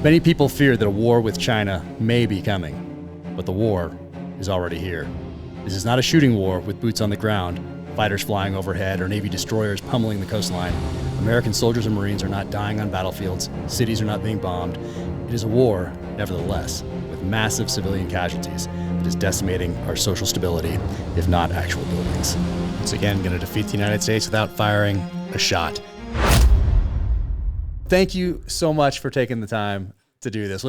Many people fear that a war with China may be coming, but the war is already here. This is not a shooting war with boots on the ground, fighters flying overhead, or Navy destroyers pummeling the coastline. American soldiers and Marines are not dying on battlefields. Cities are not being bombed. It is a war, nevertheless, with massive civilian casualties that is decimating our social stability, if not actual buildings. It's again going to defeat the United States without firing a shot. Thank you so much for taking the time to do this.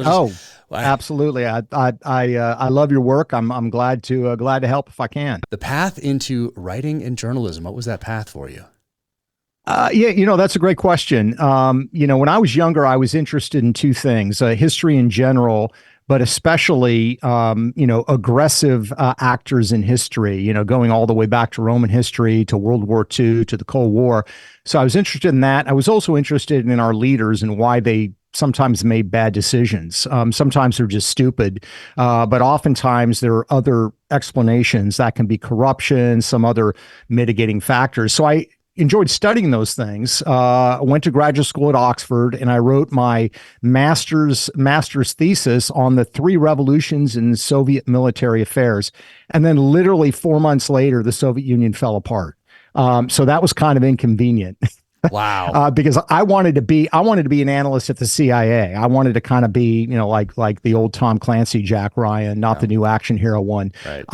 Absolutely. I love your work. I'm glad to help if I can. The path into writing and journalism, what was that path for you? Yeah, that's a great question. When I was younger, I was interested in two things, history in general, but especially, aggressive actors in history, going all the way back to Roman history, to World War II, to the Cold War. So I was interested in that. I was also interested in our leaders and why they sometimes made bad decisions. Sometimes they're just stupid, but oftentimes there are other explanations. That can be corruption, some other mitigating factors. So I enjoyed studying those things. I went to graduate school at Oxford, and I wrote my master's thesis on the three revolutions in Soviet military affairs. And then literally 4 months later, the Soviet Union fell apart. So that was kind of inconvenient. Wow. Because I wanted to be an analyst at the CIA. I wanted to kind of be, like the old Tom Clancy, Jack Ryan, not the new action hero one. Right.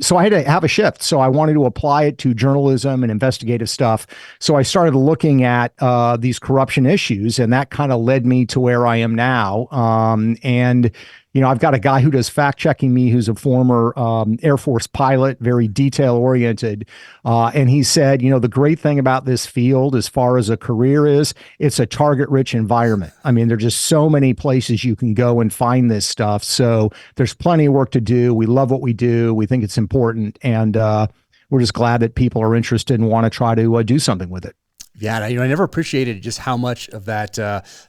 So I had to have a shift. So I wanted to apply it to journalism and investigative stuff. So I started looking at these corruption issues, and that kind of led me to where I am now. I've got a guy who does fact checking me, who's a former Air Force pilot, very detail oriented. And he said, the great thing about this field, as far as a career is, it's a target rich environment. I mean, there's just so many places you can go and find this stuff. So there's plenty of work to do. We love what we do. We think it's important. And we're just glad that people are interested and want to try to do something with it. Yeah, I never appreciated just how much of that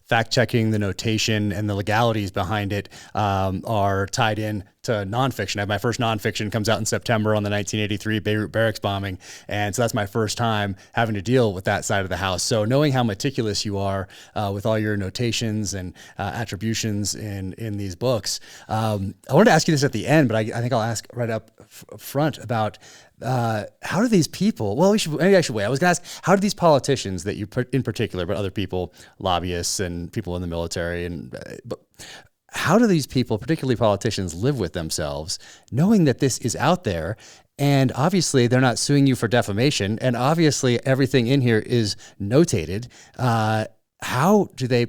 fact-checking, the notation, and the legalities behind it are tied in to nonfiction. My first nonfiction comes out in September on the 1983 Beirut barracks bombing, and so that's my first time having to deal with that side of the house. So knowing how meticulous you are with all your notations and attributions in these books, I wanted to ask you this at the end, but I think I'll ask right up front about how do these people, maybe I should wait. I was going to ask, how do these politicians that you put in particular, but other people, lobbyists and people in the military, but how do these people, particularly politicians, live with themselves knowing that this is out there? And obviously they're not suing you for defamation. And obviously everything in here is notated. How do they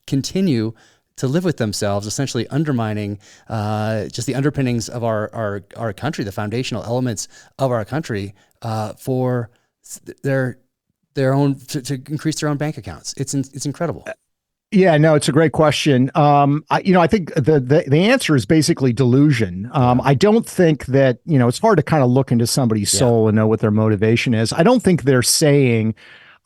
continue to live with themselves, essentially undermining just the underpinnings of our country, the foundational elements of our country for their own to increase their own bank accounts? It's incredible. Yeah, no, it's a great question. I think the answer is basically delusion. I don't think that, it's hard to kind of look into somebody's soul and know what their motivation is. I don't think they're saying,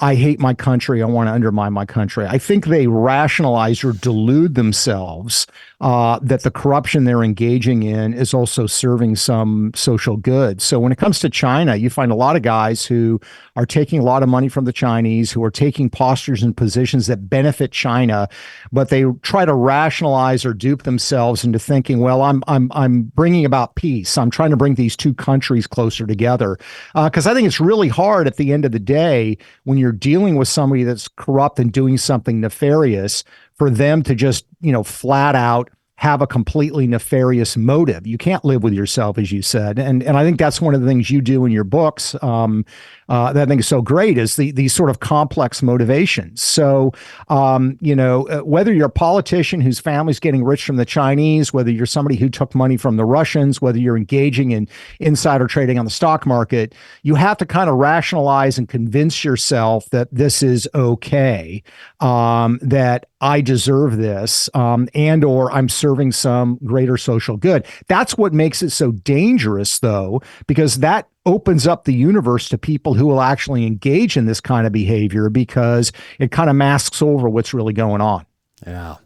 I hate my country, I want to undermine my country. I think they rationalize or delude themselves that the corruption they're engaging in is also serving some social good. So when it comes to China, you find a lot of guys who are taking a lot of money from the Chinese, who are taking postures and positions that benefit China, but they try to rationalize or dupe themselves into thinking, well, I'm bringing about peace. I'm trying to bring these two countries closer together. Because I think it's really hard at the end of the day when you're dealing with somebody that's corrupt and doing something nefarious for them to just, flat out have a completely nefarious motive. You can't live with yourself, as you said. And I think that's one of the things you do in your books that I think is so great is these sort of complex motivations. So, whether you're a politician whose family's getting rich from the Chinese, whether you're somebody who took money from the Russians, whether you're engaging in insider trading on the stock market, you have to kind of rationalize and convince yourself that this is okay, that I deserve this, and or I'm serving some greater social good. That's what makes it so dangerous, though, because that opens up the universe to people who will actually engage in this kind of behavior because it kind of masks over what's really going on. Yeah.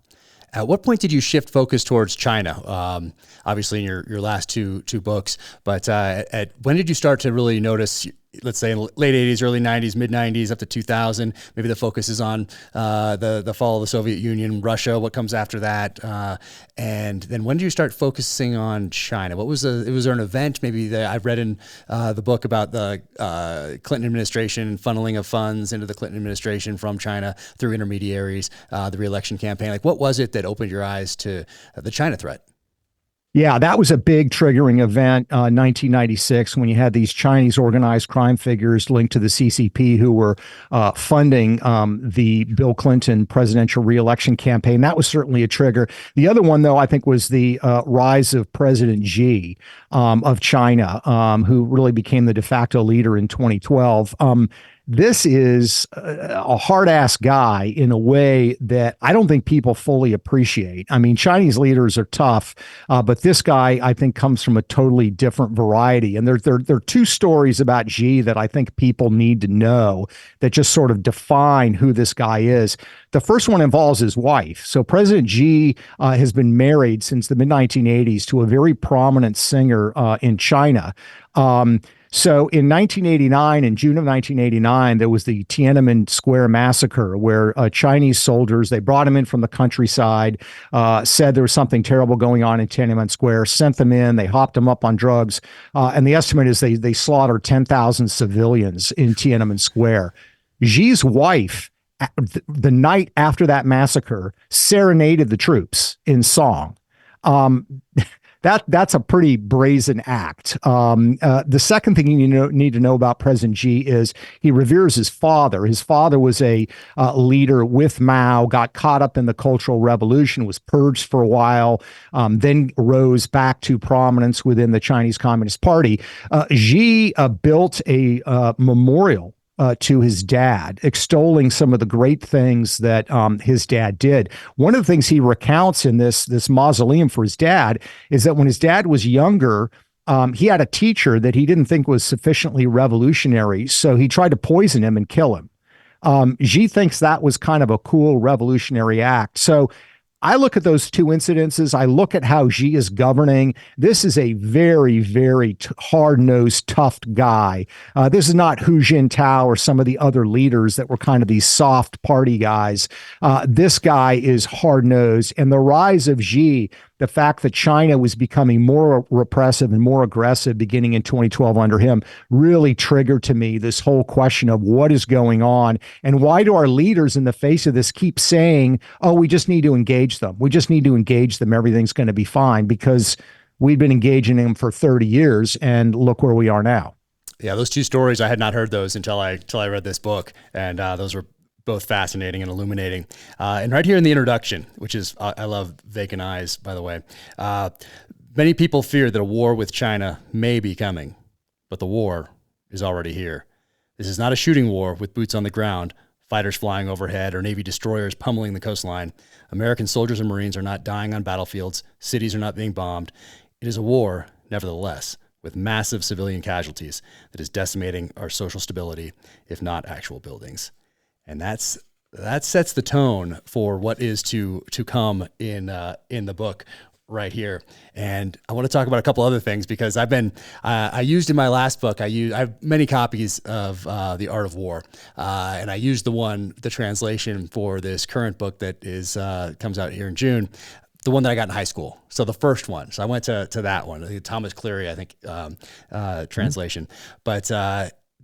At what point did you shift focus towards China? Obviously in your last two books, but when did you start to really notice let's say in the late 80s, early 90s, mid 90s, up to 2000. Maybe the focus is on the fall of the Soviet Union, Russia, what comes after that. And then when do you start focusing on China? Was there an event maybe that I've read in the book about the Clinton administration, funneling of funds into the Clinton administration from China through intermediaries, the re-election campaign? Like, what was it that opened your eyes to the China threat? Yeah, that was a big triggering event, 1996, when you had these Chinese organized crime figures linked to the CCP who were funding the Bill Clinton presidential reelection campaign. That was certainly a trigger. The other one, though, I think was the rise of President Xi of China, who really became the de facto leader in 2012. This is a hard-ass guy in a way that I don't think people fully appreciate. I mean, Chinese leaders are tough, but this guy, I think, comes from a totally different variety. And there are two stories about Xi that I think people need to know that just sort of define who this guy is. The first one involves his wife. So President Xi has been married since the mid-1980s to a very prominent singer in China. So in 1989, in June of 1989, there was the Tiananmen Square massacre where Chinese soldiers, they brought them in from the countryside, said there was something terrible going on in Tiananmen Square, sent them in, they hopped them up on drugs. And the estimate is they slaughtered 10,000 civilians in Tiananmen Square. Xi's wife, the night after that massacre, serenaded the troops in song. That's a pretty brazen act. The second thing you need to know about President Xi is he reveres his father. His father was a leader with Mao, got caught up in the Cultural Revolution, was purged for a while, then rose back to prominence within the Chinese Communist Party. Xi built a memorial to his dad, extolling some of the great things that his dad did. One of the things he recounts in this mausoleum for his dad is that when his dad was younger, he had a teacher that he didn't think was sufficiently revolutionary, so he tried to poison him and kill him. Xi thinks that was kind of a cool revolutionary act. So I look at those two incidences. I look at how Xi is governing. This is a very, very hard-nosed, tough guy. This is not Hu Jintao or some of the other leaders that were kind of these soft party guys. This guy is hard-nosed. And the rise of Xi, the fact that China was becoming more repressive and more aggressive beginning in 2012 under him, really triggered to me this whole question of what is going on and why do our leaders in the face of this keep saying, oh, we just need to engage them. We just need to engage them. Everything's going to be fine, because we've been engaging them for 30 years and look where we are now. Yeah, those two stories, I had not heard those until I read this book, and those were both fascinating and illuminating. And right here in the introduction, which is, I love Vacant Eyes, by the way. Many people fear that a war with China may be coming, but the war is already here. This is not a shooting war with boots on the ground, fighters flying overhead, or Navy destroyers pummeling the coastline. American soldiers and Marines are not dying on battlefields. Cities are not being bombed. It is a war, nevertheless, with massive civilian casualties that is decimating our social stability, if not actual buildings. And that sets the tone for what is to come in the book right here. And I want to talk about a couple other things, because I used in my last book, I have many copies of The Art of War, and I used the translation for this current book that comes out here in June, the one that I got in high school. So the first one. So I went to that one, the Thomas Cleary, I think, translation. But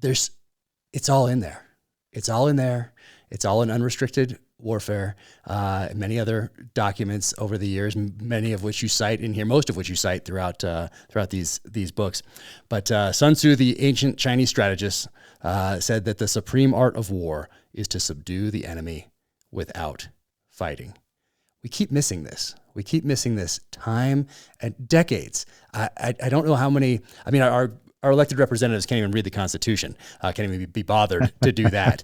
it's all in there. It's all in there. It's all in unrestricted warfare, many other documents over the years, many of which you cite in here, most of which you cite throughout these books. But Sun Tzu, the ancient Chinese strategist, said that the supreme art of war is to subdue the enemy without fighting. We keep missing this. We keep missing this time and decades. I don't know how many. I mean, our elected representatives can't even read the Constitution, can't even be bothered to do that.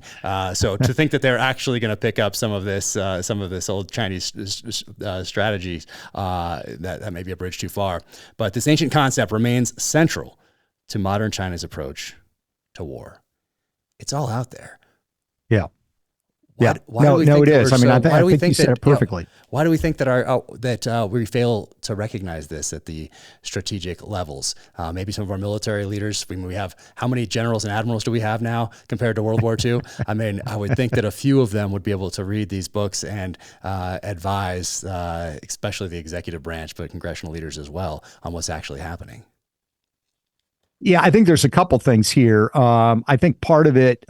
So to think that they're actually going to pick up some of this old Chinese strategies, that may be a bridge too far. But this ancient concept remains central to modern China's approach to war. It's all out there. Yeah. Yeah. Why do we no, think it that is. we're I mean, so, I think you said it perfectly. Why do we think that we fail to recognize this at the strategic levels? Maybe some of our military leaders. We have, how many generals and admirals do we have now compared to World War II? I mean, I would think that a few of them would be able to read these books and advise, especially the executive branch, but congressional leaders as well, on what's actually happening. Yeah, I think there's a couple things here. I think part of it,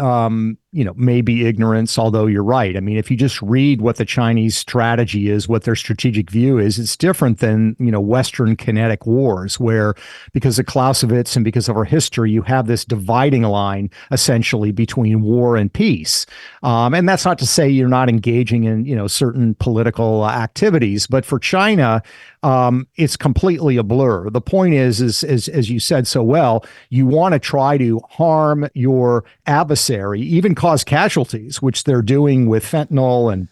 may be ignorance, although you're right. I mean, if you just read what the Chinese strategy is, what their strategic view is, it's different than, Western kinetic wars, where because of Clausewitz and because of our history, you have this dividing line essentially between war and peace. And that's not to say you're not engaging in, certain political activities, but for China, it's completely a blur. The point is as you said so well, you want to try to harm your adversary, even cause casualties, which they're doing with fentanyl and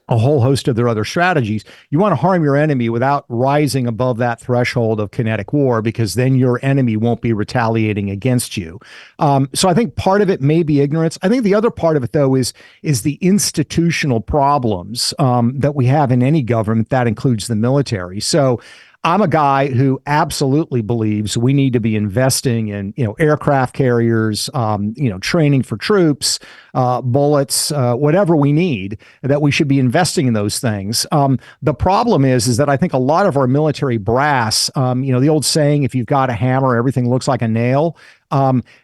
a whole host of their other strategies. You want to harm your enemy without rising above that threshold of kinetic war, because then your enemy won't be retaliating against you. So I think part of it may be ignorance. I think the other part of it, though, is the institutional problems that we have in any government. That includes the military. So I'm a guy who absolutely believes we need to be investing in, aircraft carriers, training for troops, bullets, whatever we need, that we should be investing in those things. The problem is that I think a lot of our military brass, the old saying, if you've got a hammer, everything looks like a nail.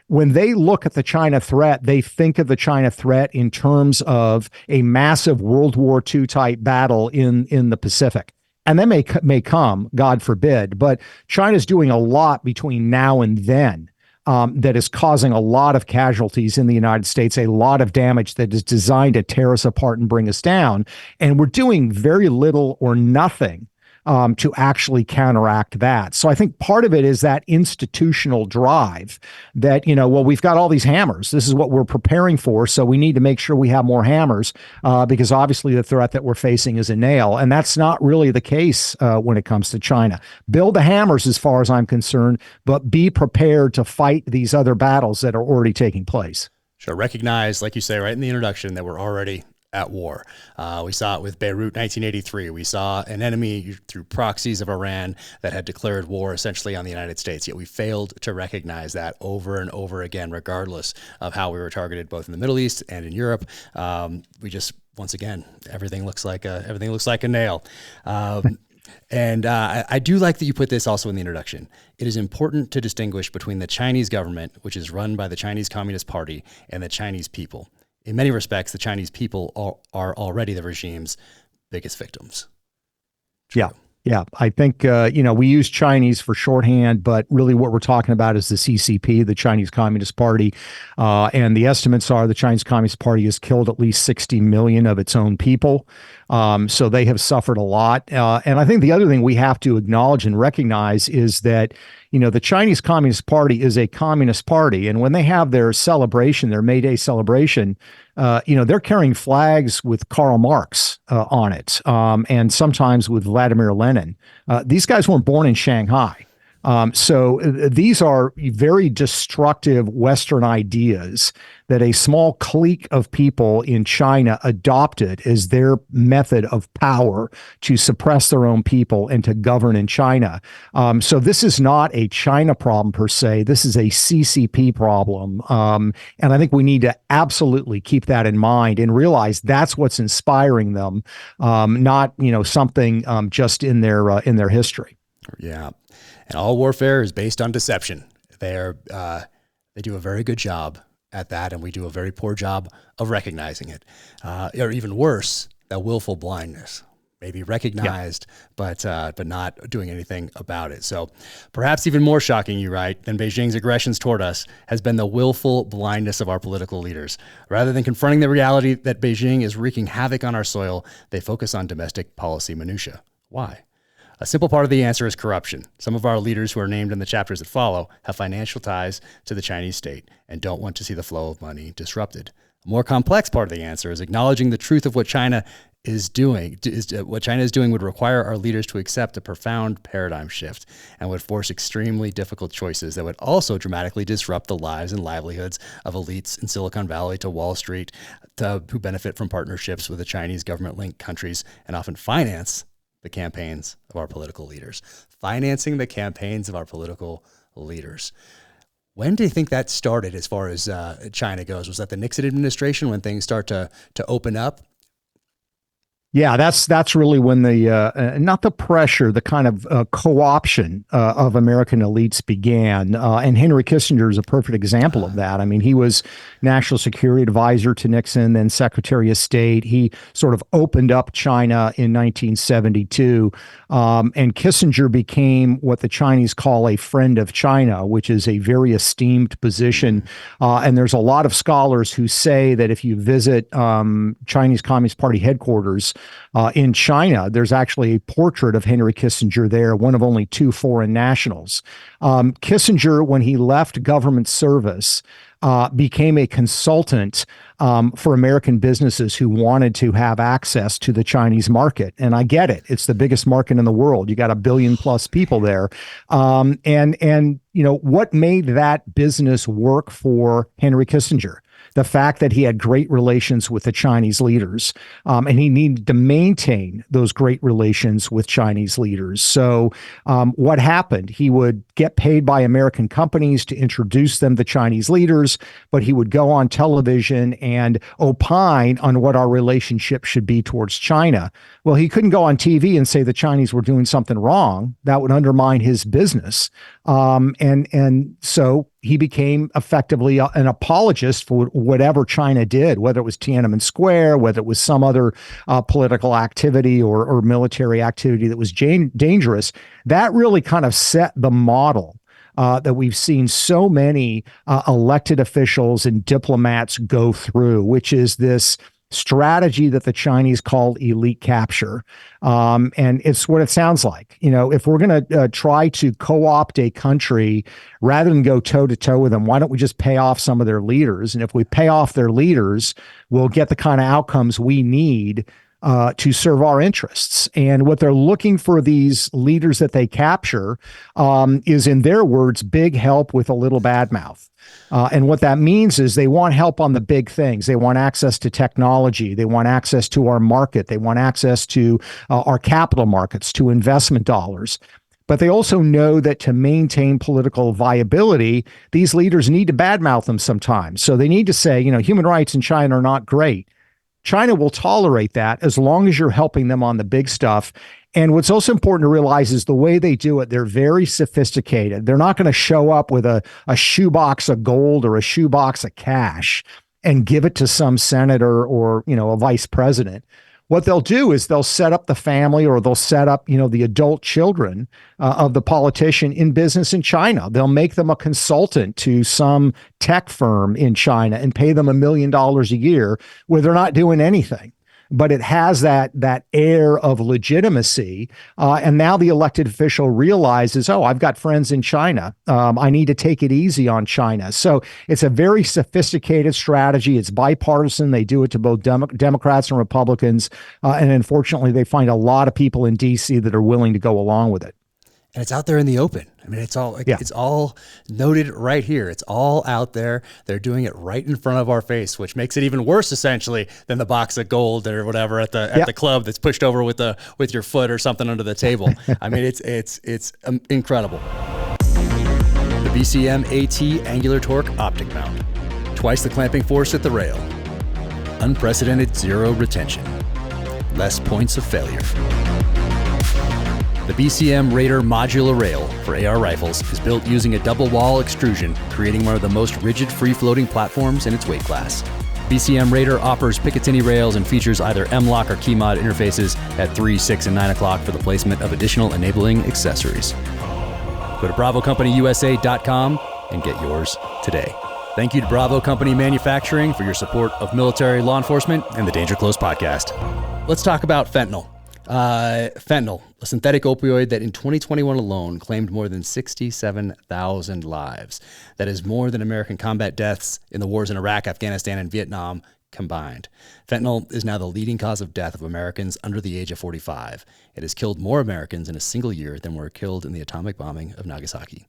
When they look at the China threat, they think of the China threat in terms of a massive World War II type battle in the Pacific. And that may come, God forbid, but China's doing a lot between now and then that is causing a lot of casualties in the United States, a lot of damage that is designed to tear us apart and bring us down. And we're doing very little or nothing to actually counteract that. So I think part of it is that institutional drive that, we've got all these hammers. This is what we're preparing for. So we need to make sure we have more hammers because obviously the threat that we're facing is a nail. And that's not really the case when it comes to China. Build the hammers as far as I'm concerned, but be prepared to fight these other battles that are already taking place. Sure. Recognize, like you say right in the introduction, that we're already at war. We saw it with Beirut 1983. We saw an enemy through proxies of Iran that had declared war essentially on the United States, yet we failed to recognize that over and over again, regardless of how we were targeted both in the Middle East and in Europe. We just, once again, everything looks like a nail. And I do like that you put this also in the introduction. It is important to distinguish between the Chinese government, which is run by the Chinese Communist Party, and the Chinese people. In many respects, the Chinese people are already the regime's biggest victims. True. Yeah. I think, we use Chinese for shorthand, but really what we're talking about is the CCP, the Chinese Communist Party. And the estimates are the Chinese Communist Party has killed at least 60 million of its own people. So they have suffered a lot. And I think the other thing we have to acknowledge and recognize is that, the Chinese Communist Party is a communist party. And when they have their celebration, their May Day celebration, they're carrying flags with Karl Marx on it, and sometimes with Vladimir Lenin. These guys weren't born in Shanghai. So these are very destructive Western ideas that a small clique of people in China adopted as their method of power to suppress their own people and to govern in China. So this is not a China problem per se. This is a CCP problem. And I think we need to absolutely keep that in mind and realize that's what's inspiring them, not, something just in their history. Yeah. And all warfare is based on deception. They do a very good job at that, and we do a very poor job of recognizing it. Or even worse, that willful blindness. Maybe recognized, but not doing anything about it. So perhaps even more shocking, you write, than Beijing's aggressions toward us has been the willful blindness of our political leaders. Rather than confronting the reality that Beijing is wreaking havoc on our soil, they focus on domestic policy minutia. Why? A simple part of the answer is corruption. Some of our leaders who are named in the chapters that follow have financial ties to the Chinese state and don't want to see the flow of money disrupted. A more complex part of the answer is acknowledging the truth of what China is doing. What China is doing would require our leaders to accept a profound paradigm shift and would force extremely difficult choices that would also dramatically disrupt the lives and livelihoods of elites in Silicon Valley to Wall Street, who benefit from partnerships with the Chinese government-linked countries and often finance the campaigns of our political leaders. Financing the campaigns of our political leaders. When do you think that started as far as China goes? Was that the Nixon administration when things start to open up? Yeah, that's really when the not the pressure, the kind of co-option of American elites began. And Henry Kissinger is a perfect example of that. I mean, he was National Security Advisor to Nixon, then Secretary of State. He sort of opened up China in 1972. And Kissinger became what the Chinese call a friend of China, which is a very esteemed position. And there's a lot of scholars who say that if you visit Chinese Communist Party headquarters, in China, there's actually a portrait of Henry Kissinger there, one of only 2 foreign nationals. Kissinger, when he left government service, became a consultant for American businesses who wanted to have access to the Chinese market. And I get it. It's the biggest market in the world. You got 1 billion plus people there. And you know, what made that business work for Henry Kissinger? The fact that he had great relations with the Chinese leaders, and he needed to maintain those great relations with Chinese leaders. So what happened? He would get paid by American companies to introduce them to Chinese leaders, but he would go on television and opine on what our relationship should be towards China. Well, he couldn't go on TV and say the Chinese were doing something wrong. That would undermine his business. And so he became effectively an apologist for whatever China did, whether it was Tiananmen Square, whether it was some other political activity or military activity that was dangerous. That really kind of set the model that we've seen so many elected officials and diplomats go through, which is this strategy that the Chinese call elite capture. And it's what it sounds like. You know, if we're going to try to co-opt a country rather than go toe to toe with them, why don't we just pay off some of their leaders? And if we pay off their leaders, we'll get the kind of outcomes we need to serve our interests. And what they're looking for these leaders that they capture is, in their words, big help with a little bad mouth. And what that means is they want help on the big things. They want access to technology. They want access to our market. They want access to our capital markets, to investment dollars. But they also know that to maintain political viability, these leaders need to badmouth them sometimes. So they need to say, you know, human rights in China are not great. China will tolerate that as long as you're helping them on the big stuff. And what's also important to realize is the way they do it, they're very sophisticated. They're not going to show up with a shoebox of gold or a shoebox of cash and give it to some senator or, you know, a vice president. What they'll do is they'll set up the family, or they'll set up, you know, the adult children of the politician in business in China. They'll make them a consultant to some tech firm in China and pay them $1 million a year where they're not doing anything. But it has that air of legitimacy. And now the elected official realizes, oh, I've got friends in China. I need to take it easy on China. So it's a very sophisticated strategy. It's bipartisan. They do it to both Democrats and Republicans. And unfortunately, they find a lot of people in D.C. that are willing to go along with it. And it's out there in the open. I mean, it's all it's all noted right here. It's all out there. They're doing it right in front of our face, which makes it even worse, essentially, than the box of gold or whatever at the club that's pushed over with your foot or something under the table. I mean, it's incredible. The BCM AT Angular Torque Optic Mount. Twice the clamping force at the rail. Unprecedented zero retention. Less points of failure. The BCM Raider modular rail for AR rifles is built using a double wall extrusion, creating one of the most rigid free-floating platforms in its weight class. BCM Raider offers Picatinny rails and features either M-LOK or KeyMod interfaces at 3, 6, and 9 o'clock for the placement of additional enabling accessories. Go to BravoCompanyUSA.com and get yours today. Thank you to Bravo Company Manufacturing for your support of military law enforcement and the Danger Close podcast. Let's talk about fentanyl. Fentanyl, a synthetic opioid that in 2021 alone claimed more than 67,000 lives. That is more than American combat deaths in the wars in Iraq, Afghanistan, and Vietnam combined. Fentanyl is now the leading cause of death of Americans under the age of 45. It has killed more Americans in a single year than were killed in the atomic bombing of Nagasaki.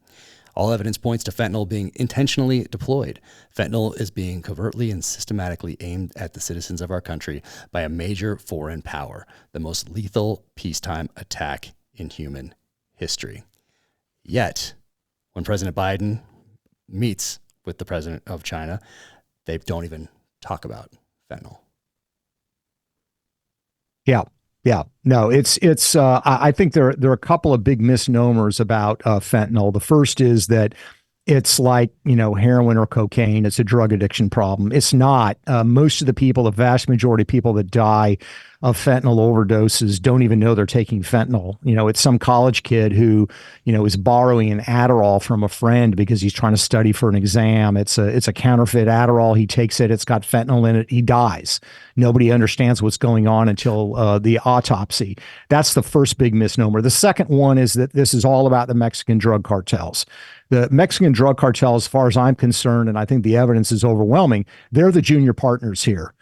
All evidence points to fentanyl being intentionally deployed. Fentanyl is being covertly and systematically aimed at the citizens of our country by a major foreign power, the most lethal peacetime attack in human history. Yet, when President Biden meets with the president of China, they don't even talk about fentanyl. Yeah. No, I think there are a couple of big misnomers about fentanyl. The first is that it's like, heroin or cocaine. It's a drug addiction problem. It's not. Most of the people, the vast majority of people that die of fentanyl overdoses don't even know they're taking fentanyl. It's some college kid who, is borrowing an Adderall from a friend because he's trying to study for an exam. It's a counterfeit Adderall. He takes it. It's got fentanyl in it. He dies. Nobody understands what's going on until the autopsy. That's the first big misnomer. The second one is that this is all about the Mexican drug cartels. The Mexican drug cartel, as far as I'm concerned, and I think the evidence is overwhelming, they're the junior partners here.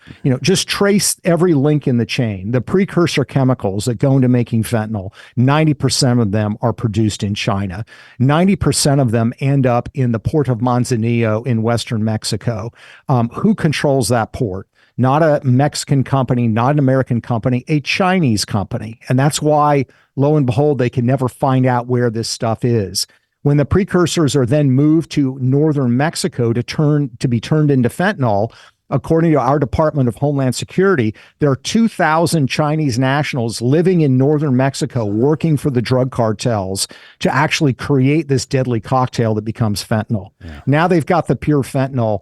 Just trace every link in the chain. The precursor chemicals that go into making fentanyl, 90% of them are produced in China. 90% of them end up in the port of Manzanillo in western Mexico. Who controls that port? Not a Mexican company, not an American company, a Chinese company. And that's why, lo and behold, they can never find out where this stuff is. When the precursors are then moved to northern Mexico to be turned into fentanyl, according to our Department of Homeland Security, there are 2,000 Chinese nationals living in northern Mexico working for the drug cartels to actually create this deadly cocktail that becomes fentanyl. Yeah. Now they've got the pure fentanyl.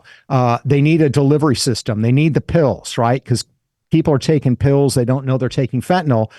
They need a delivery system. They need the pills, right? Because people are taking pills. They don't know they're taking fentanyl.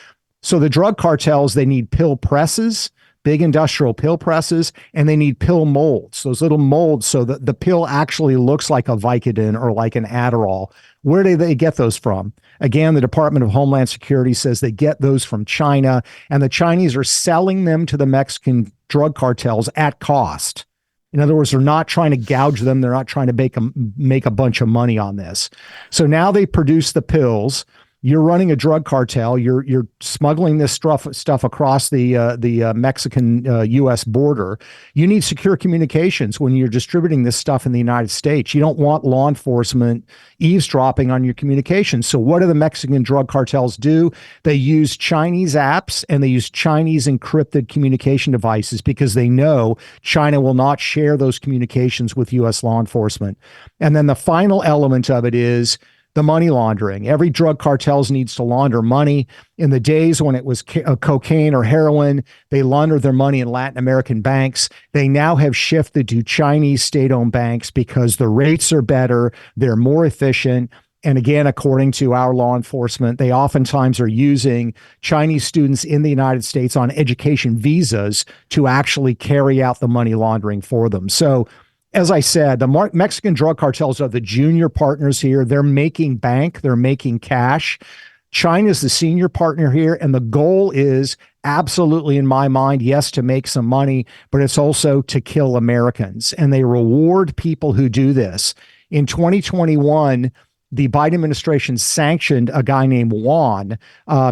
So the drug cartels, they need pill presses, big industrial pill presses, and they need pill molds, those little molds so that the pill actually looks like a Vicodin or like an Adderall. Where do they get those from? Again, the Department of Homeland Security says they get those from China, and the Chinese are selling them to the Mexican drug cartels at cost. In other words, they're not trying to gouge them. They're not trying to make a bunch of money on this. So now they produce the pills. You're running a drug cartel. You're smuggling this stuff across the Mexican U.S. border. You need secure communications when you're distributing this stuff in the United States. You don't want law enforcement eavesdropping on your communications. So what do the Mexican drug cartels do? They use Chinese apps and they use Chinese encrypted communication devices because they know China will not share those communications with U.S. law enforcement. And then the final element of it is the money laundering. Every drug cartels needs to launder money. In the days when it was cocaine or heroin, they laundered their money in Latin American banks. They now have shifted to Chinese state-owned banks because the rates are better, they're more efficient. And again, according to our law enforcement, they oftentimes are using Chinese students in the United States on education visas to actually carry out the money laundering for them. So as I said, the Mexican drug cartels are the junior partners here. They're making bank. They're making cash. China's the senior partner here. And the goal is absolutely, in my mind, yes, to make some money, but it's also to kill Americans. And they reward people who do this. In 2021, the Biden administration sanctioned a guy named Juan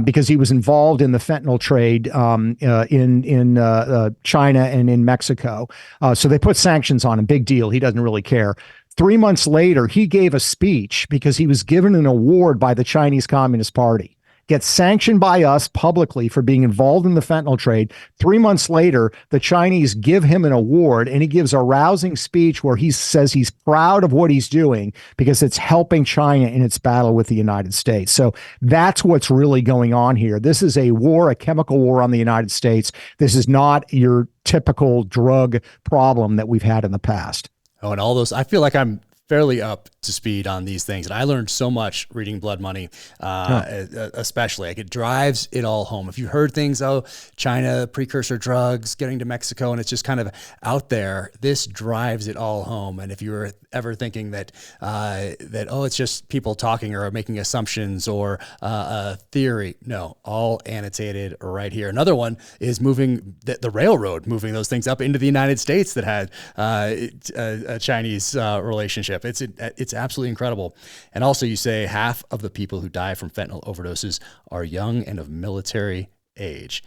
because he was involved in the fentanyl trade in China and in Mexico. So they put sanctions on him. Big deal. He doesn't really care. 3 months later, he gave a speech because he was given an award by the Chinese Communist Party. Gets sanctioned by us publicly for being involved in the fentanyl trade. 3 months later, the Chinese give him an award, and he gives a rousing speech where he says he's proud of what he's doing because it's helping China in its battle with the United States. So that's what's really going on here. This is a war, a chemical war on the United States. This is not your typical drug problem that we've had in the past. Oh, and all those, I feel like I'm fairly up to speed on these things. And I learned so much reading Blood Money, especially. Like, it drives it all home. If you heard things, oh, China, precursor drugs, getting to Mexico, and it's just kind of out there, this drives it all home. And if you were ever thinking that, oh, it's just people talking or making assumptions or a theory, no, all annotated right here. Another one is moving the railroad, moving those things up into the United States that had a Chinese relationship. It's absolutely incredible. And also, you say half of the people who die from fentanyl overdoses are young and of military age.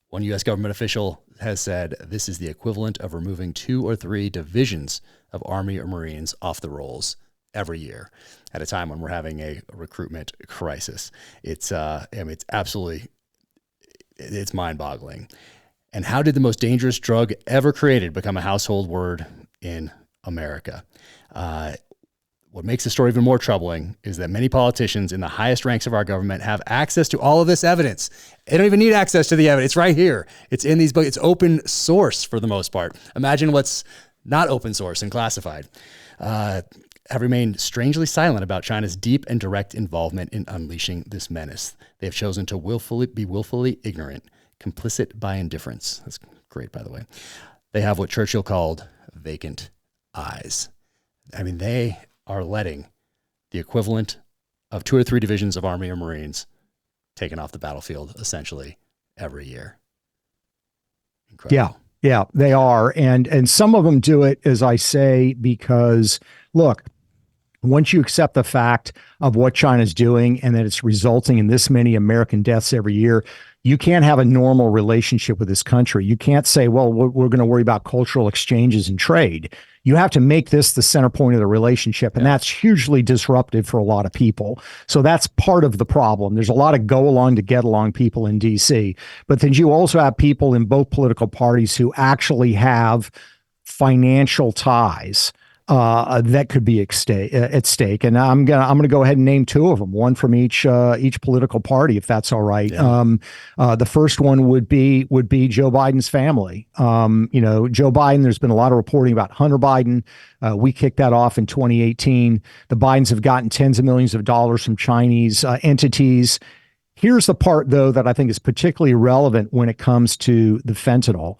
One U.S. government official has said this is the equivalent of removing 2 or 3 divisions of Army or Marines off the rolls every year at a time when we're having a recruitment crisis. It's absolutely, it's mind-boggling. And how did the most dangerous drug ever created become a household word in America? What makes the story even more troubling is that many politicians in the highest ranks of our government have access to all of this evidence. They don't even need access to the evidence. It's right here. It's in these books. It's open source for the most part. Imagine what's not open source and classified. Have remained strangely silent about China's deep and direct involvement in unleashing this menace. They have chosen to be willfully ignorant, complicit by indifference. That's great, by the way. They have what Churchill called vacant eyes. I mean, they are letting the equivalent of 2 or 3 divisions of Army or Marines taken off the battlefield essentially every year. Incredible. Yeah, they are. And some of them do it, as I say, because look, once you accept the fact of what China's doing and that it's resulting in this many American deaths every year, you can't have a normal relationship with this country. You can't say, well, we're going to worry about cultural exchanges and trade. You have to make this the center point of the relationship. And that's hugely disruptive for a lot of people. So that's part of the problem. There's a lot of go along to get along people in DC. But then you also have people in both political parties who actually have financial ties that could be at stake, and I'm gonna go ahead and name 2 of them, one from each political party, if that's all right. Yeah. The first one would be Joe Biden's family. Joe Biden. There's been a lot of reporting about Hunter Biden. We kicked that off in 2018. The Bidens have gotten tens of millions of dollars from Chinese entities. Here's the part, though, that I think is particularly relevant when it comes to the fentanyl.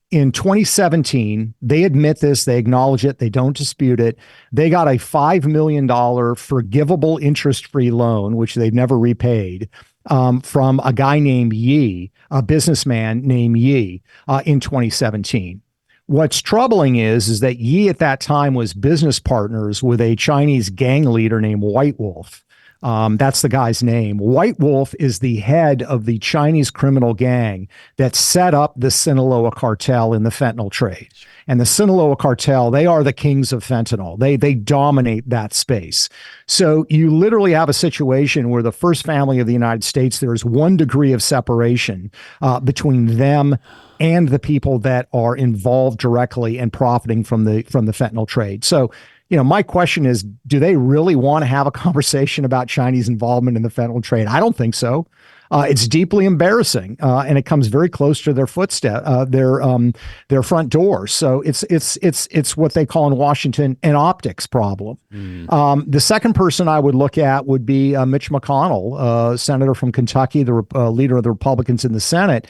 In 2017, they admit this, they acknowledge it, they don't dispute it. They got a $5 million forgivable interest-free loan, which they've never repaid, from a guy named Yi, a businessman named Yi, in 2017. What's troubling is that Yi at that time was business partners with a Chinese gang leader named White Wolf. That's the guy's name. White Wolf is the head of the Chinese criminal gang that set up the Sinaloa cartel in the fentanyl trade. And the Sinaloa cartel, they are the kings of fentanyl. They dominate that space. So you literally have a situation where the first family of the United States, there is 1 degree of separation between them and the people that are involved directly and profiting from the fentanyl trade. So, my question is, do they really want to have a conversation about Chinese involvement in the fentanyl trade? I don't think so. It's deeply embarrassing, and it comes very close to their their front door. So it's what they call in Washington an optics problem. The second person I would look at would be Mitch McConnell, senator from Kentucky, the leader of the Republicans in the Senate.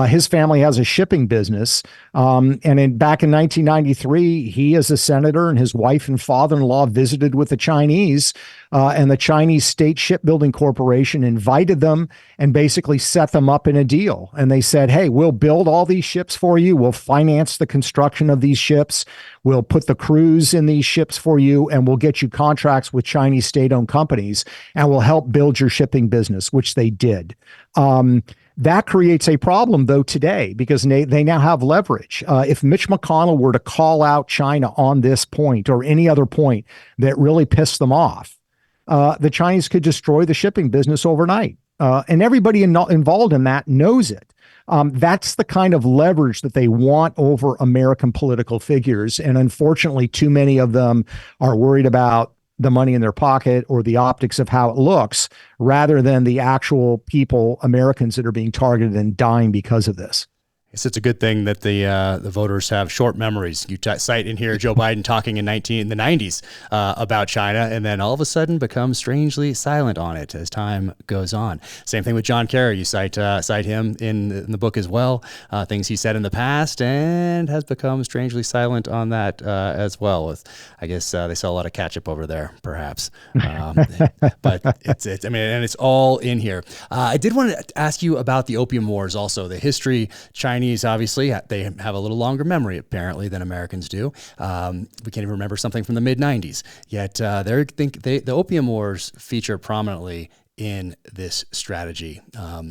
His family has a shipping business, and back in 1993, he, as a senator, and his wife and father-in-law visited with the Chinese, and the Chinese State Shipbuilding Corporation invited them and basically set them up in a deal. And they said, hey, we'll build all these ships for you. We'll finance the construction of these ships. We'll put the crews in these ships for you, and we'll get you contracts with Chinese state-owned companies, and we'll help build your shipping business, which they did. That creates a problem, though, today, because they now have leverage. If Mitch McConnell were to call out China on this point or any other point that really pissed them off, the Chinese could destroy the shipping business overnight. And everybody involved in that knows it. That's the kind of leverage that they want over American political figures. And unfortunately, too many of them are worried about the money in their pocket or the optics of how it looks, rather than the actual people, Americans, that are being targeted and dying because of this. It's a good thing that the voters have short memories. You cite in here Joe Biden talking in the 90s about China, and then all of a sudden becomes strangely silent on it as time goes on. Same thing with John Kerry. You cite him in the book as well. Things he said in the past and has become strangely silent on that as well. I guess they saw a lot of catch-up over there, perhaps. But it's all in here. I did want to ask you about the Opium Wars also, the history. Chinese, obviously, they have a little longer memory, apparently, than Americans do. We can't even remember something from the mid-'90s. Yet the Opium Wars feature prominently in this strategy,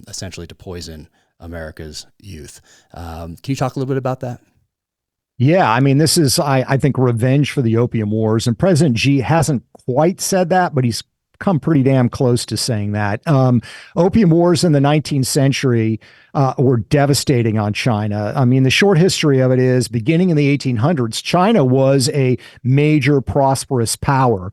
essentially to poison America's youth. Can you talk a little bit about that? Yeah, I mean, this is, I think, revenge for the Opium Wars. And President Xi hasn't quite said that, but he's come pretty damn close to saying that. Opium Wars in the 19th century were devastating on China. I mean, the short history of it is, beginning in the 1800s, China was a major prosperous power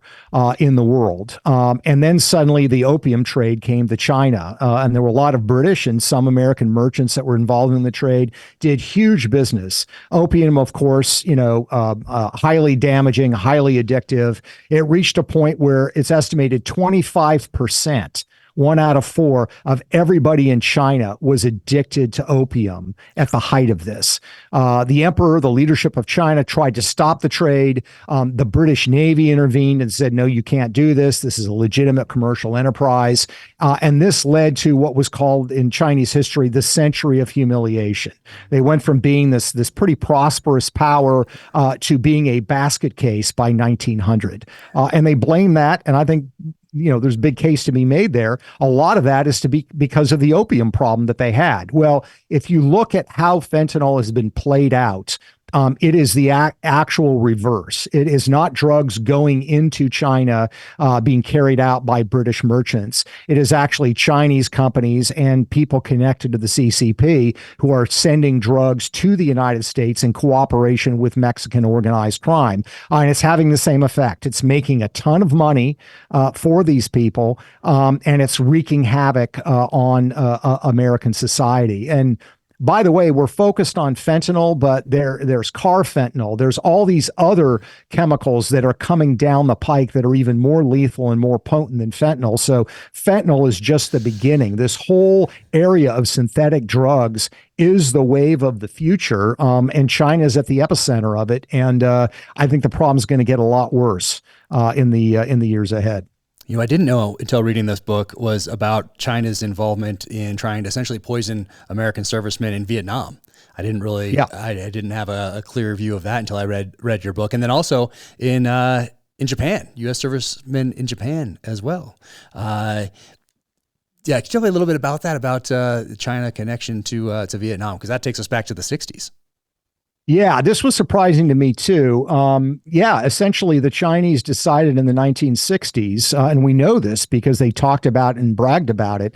in the world. And then suddenly the opium trade came to China. And there were a lot of British and some American merchants that were involved in the trade, did huge business. Opium, of course, highly damaging, highly addictive. It reached a point where it's estimated 25%, 1 out of 4 of everybody in China was addicted to opium at the height of this. The emperor, the leadership of China, tried to stop the trade. The British Navy intervened and said, no, you can't do this. This is a legitimate commercial enterprise. And this led to what was called in Chinese history, the century of humiliation. They went from being this pretty prosperous power to being a basket case by 1900. And they blame that. And I think there's a big case to be made there. A lot of that is because of the opium problem that they had. Well, if you look at how fentanyl has been played out, it is the actual reverse. It is not drugs going into China being carried out by British merchants. It is actually Chinese companies and people connected to the CCP who are sending drugs to the United States in cooperation with Mexican organized crime. And it's having the same effect. It's making a ton of money for these people, and it's wreaking havoc on American society. And by the way, we're focused on fentanyl, but there's carfentanil. There's all these other chemicals that are coming down the pike that are even more lethal and more potent than fentanyl. So fentanyl is just the beginning. This whole area of synthetic drugs is the wave of the future, and China's at the epicenter of it. And I think the problem's going to get a lot worse in the years ahead. I didn't know until reading this book was about China's involvement in trying to essentially poison American servicemen in Vietnam. I didn't really, I didn't have a clear view of that until I read your book. And then also in Japan, U.S. servicemen in Japan as well. Can you tell me a little bit about that, about the China connection to Vietnam? Because that takes us back to the 60s. Yeah, this was surprising to me too. Essentially the Chinese decided in the 1960s, and we know this because they talked about and bragged about it,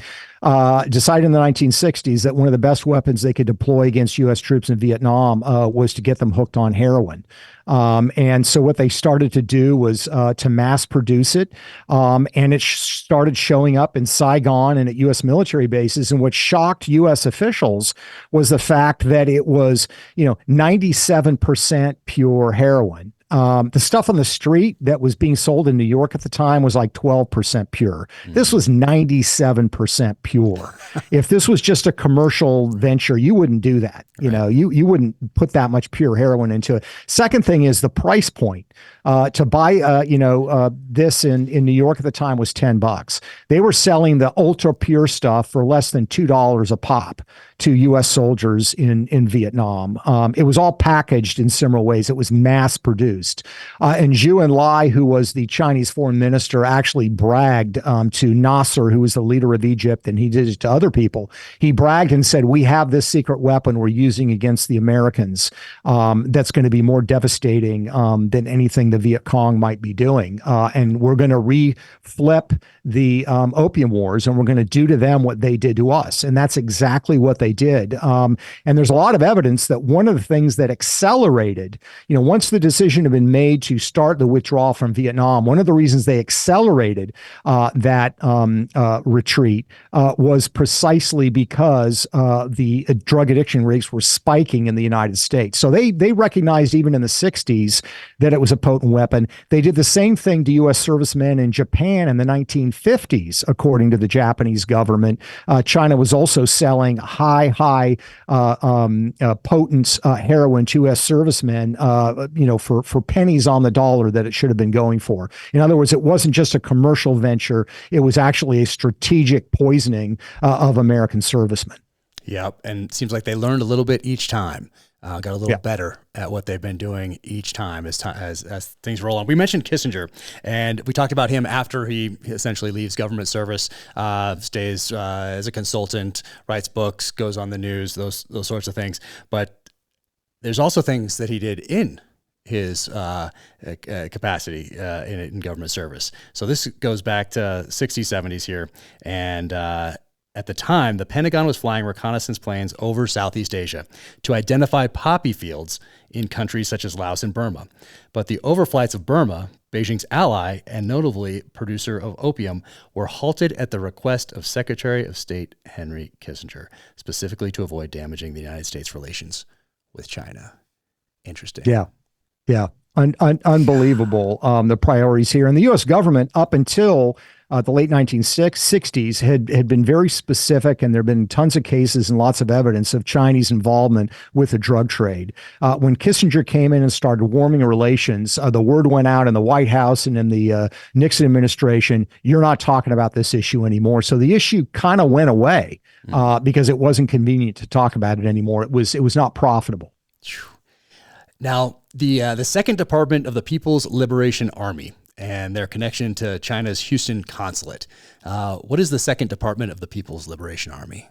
decided in the 1960s that one of the best weapons they could deploy against U.S. troops in Vietnam was to get them hooked on heroin. And so what they started to do was to mass produce it. And it started showing up in Saigon and at U.S. military bases. And what shocked U.S. officials was the fact that it was, 97% pure heroin. The stuff on the street that was being sold in New York at the time was like 12% pure. This was 97% pure. If this was just a commercial venture, you wouldn't do that. You wouldn't put that much pure heroin into it. Second thing is the price point. To buy, this in New York at the time was $10. They were selling the ultra pure stuff for less than $2 a pop to U.S. soldiers in Vietnam. It was all packaged in similar ways. It was mass produced. And Zhou Enlai, who was the Chinese foreign minister, actually bragged to Nasser, who was the leader of Egypt, and he did it to other people. He bragged and said, we have this secret weapon we're using against the Americans that's going to be more devastating than anything the Viet Cong might be doing. And we're going to re-flip the Opium Wars, and we're going to do to them what they did to us. And that's exactly what they did. And there's a lot of evidence that one of the things that accelerated, once the decision to have been made to start the withdrawal from Vietnam, one of the reasons they accelerated that retreat was precisely because the drug addiction rates were spiking in the United States. So they recognized even in the 60s that it was a potent weapon. They did the same thing to U.S. servicemen in Japan in the 1950s, according to the Japanese government. China was also selling high potent heroin to U.S. servicemen, for pennies on the dollar that it should have been going for. In other words, it wasn't just a commercial venture; it was actually a strategic poisoning of American servicemen. Yep, and it seems like they learned a little bit each time. Got a little better at what they've been doing each time as things roll on. We mentioned Kissinger, and we talked about him after he essentially leaves government service, stays as a consultant, writes books, goes on the news, those sorts of things. But there's also things that he did in his capacity in government service. So this goes back to 60s, 70s here, and at the time, the Pentagon was flying reconnaissance planes over Southeast Asia to identify poppy fields in countries such as Laos and Burma. But the overflights of Burma, Beijing's ally and notably producer of opium, were halted at the request of Secretary of State Henry Kissinger, specifically to avoid damaging the United States' relations with China. Interesting. Yeah. Unbelievable, the priorities here. And the U.S. government, up until the late 1960s, had been very specific, and there have been tons of cases and lots of evidence of Chinese involvement with the drug trade. When Kissinger came in and started warming relations, the word went out in the White House and in the Nixon administration, you're not talking about this issue anymore. So the issue kind of went away because it wasn't convenient to talk about it anymore. It was not profitable. Now, the Second Department of the People's Liberation Army and their connection to China's Houston consulate. What is the Second Department of the People's Liberation Army?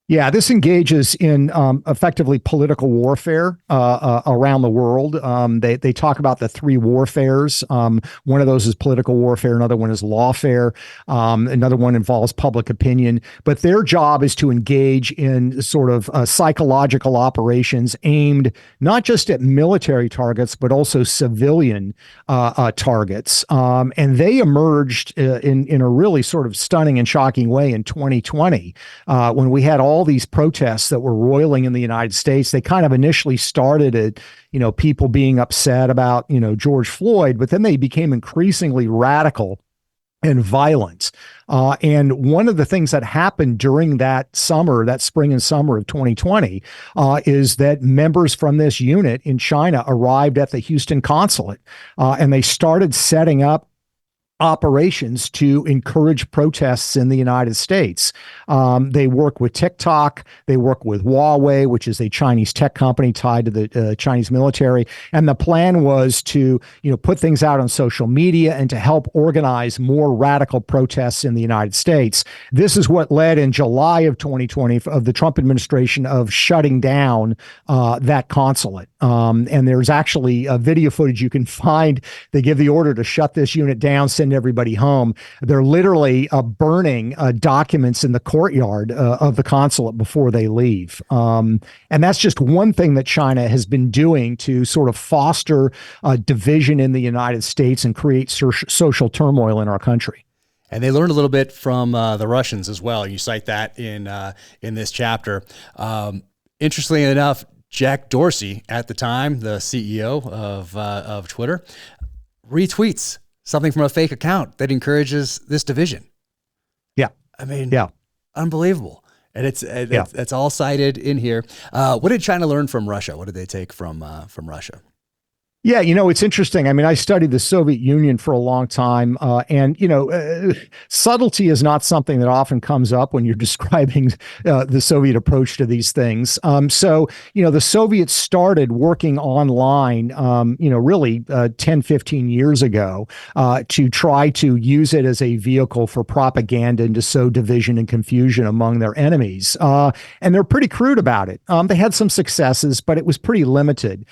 Yeah, this engages in effectively political warfare around the world. They talk about the three warfares. One of those is political warfare. Another one is lawfare. Another one involves public opinion. But their job is to engage in sort of psychological operations aimed not just at military targets, but also civilian targets. And they emerged in a really sort of stunning and shocking way in 2020 when we had all these protests that were roiling in the United States. They kind of initially started at, people being upset about, George Floyd, but then they became increasingly radical and violent. And one of the things that happened during that spring and summer of 2020, is that members from this unit in China arrived at the Houston consulate, and they started setting up operations to encourage protests in the United States. They work with TikTok. They work with Huawei, which is a Chinese tech company tied to the Chinese military. And the plan was to, put things out on social media and to help organize more radical protests in the United States. This is what led in July of 2020 of the Trump administration of shutting down that consulate. And there's actually video footage you can find. They give the order to shut this unit down, send everybody home. They're literally burning documents in the courtyard of the consulate before they leave. And that's just one thing that China has been doing to sort of foster division in the United States and create social turmoil in our country. And they learned a little bit from the Russians as well. You cite that in this chapter. Interestingly enough, Jack Dorsey, at the time, the CEO of Twitter, retweets something from a fake account that encourages this division. Yeah. I mean, unbelievable. And it's all cited in here. What did China learn from Russia? What did they take from Russia? Yeah, it's interesting. I mean, I studied the Soviet Union for a long time, and subtlety is not something that often comes up when you're describing the Soviet approach to these things. So, the Soviets started working online, really 10, 15 years ago to try to use it as a vehicle for propaganda and to sow division and confusion among their enemies. And they're pretty crude about it. They had some successes, but it was pretty limited.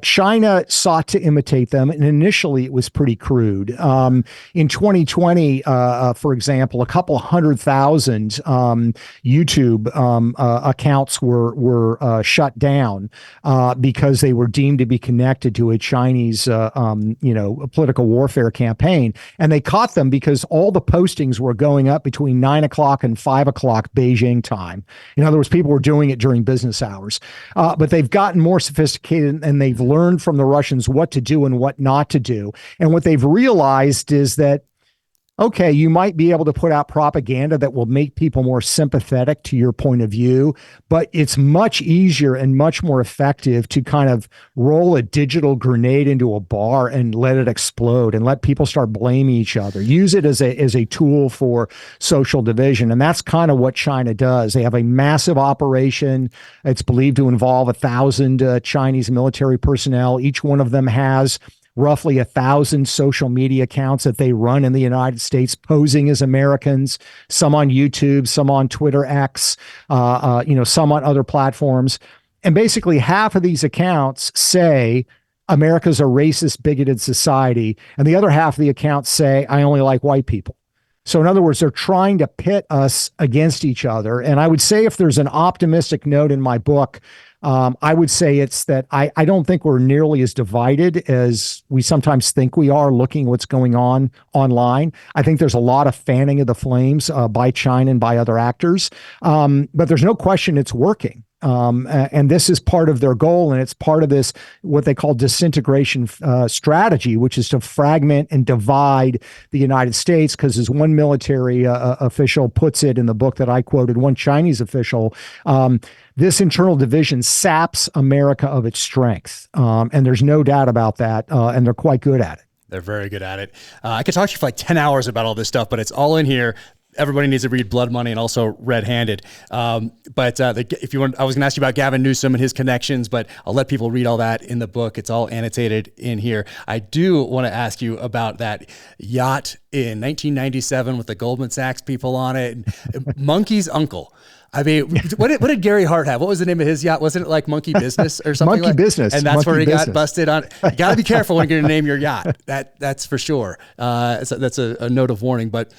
China saw sought to imitate them, and initially it was pretty crude. In 2020, for example, a couple 100,000 YouTube accounts were shut down because they were deemed to be connected to a Chinese, political warfare campaign, and they caught them because all the postings were going up between 9 o'clock and 5 o'clock Beijing time. In other words, people were doing it during business hours. But they've gotten more sophisticated, and they've learned from the Russians what to do and what not to do. And what they've realized is that, okay, you might be able to put out propaganda that will make people more sympathetic to your point of view, but it's much easier and much more effective to kind of roll a digital grenade into a bar and let it explode and let people start blaming each other. Use it as a tool for social division. And that's kind of what China does. They have a massive operation. It's believed to involve 1,000 Chinese military personnel. Each one of them has roughly 1,000 social media accounts that they run in the United States, posing as Americans, some on YouTube, some on Twitter X, some on other platforms. And basically half of these accounts say America's a racist, bigoted society. And the other half of the accounts say, I only like white people. So in other words, they're trying to pit us against each other. And I would say if there's an optimistic note in my book, I would say it's that I don't think we're nearly as divided as we sometimes think we are looking at what's going on online. I think there's a lot of fanning of the flames by China and by other actors. But there's no question it's working. And this is part of their goal, and it's part of this, what they call disintegration strategy, which is to fragment and divide the United States. Because as one military official puts it in the book that I quoted, one Chinese official, this internal division saps America of its strength. And there's no doubt about that. And they're quite good at it. They're very good at it. I could talk to you for like 10 hours about all this stuff, but it's all in here. Everybody needs to read Blood Money and also Red Handed. If you want, I was going to ask you about Gavin Newsom and his connections, but I'll let people read all that in the book. It's all annotated in here. I do want to ask you about that yacht in 1997 with the Goldman Sachs people on it. Monkey's uncle. I mean, what did Gary Hart have? What was the name of his yacht? Wasn't it like Monkey Business or something? Monkey Business. And that's Monkey where he Business. got busted on. You got to be careful when you're going to name your yacht. That's for sure. So that's a note of warning. But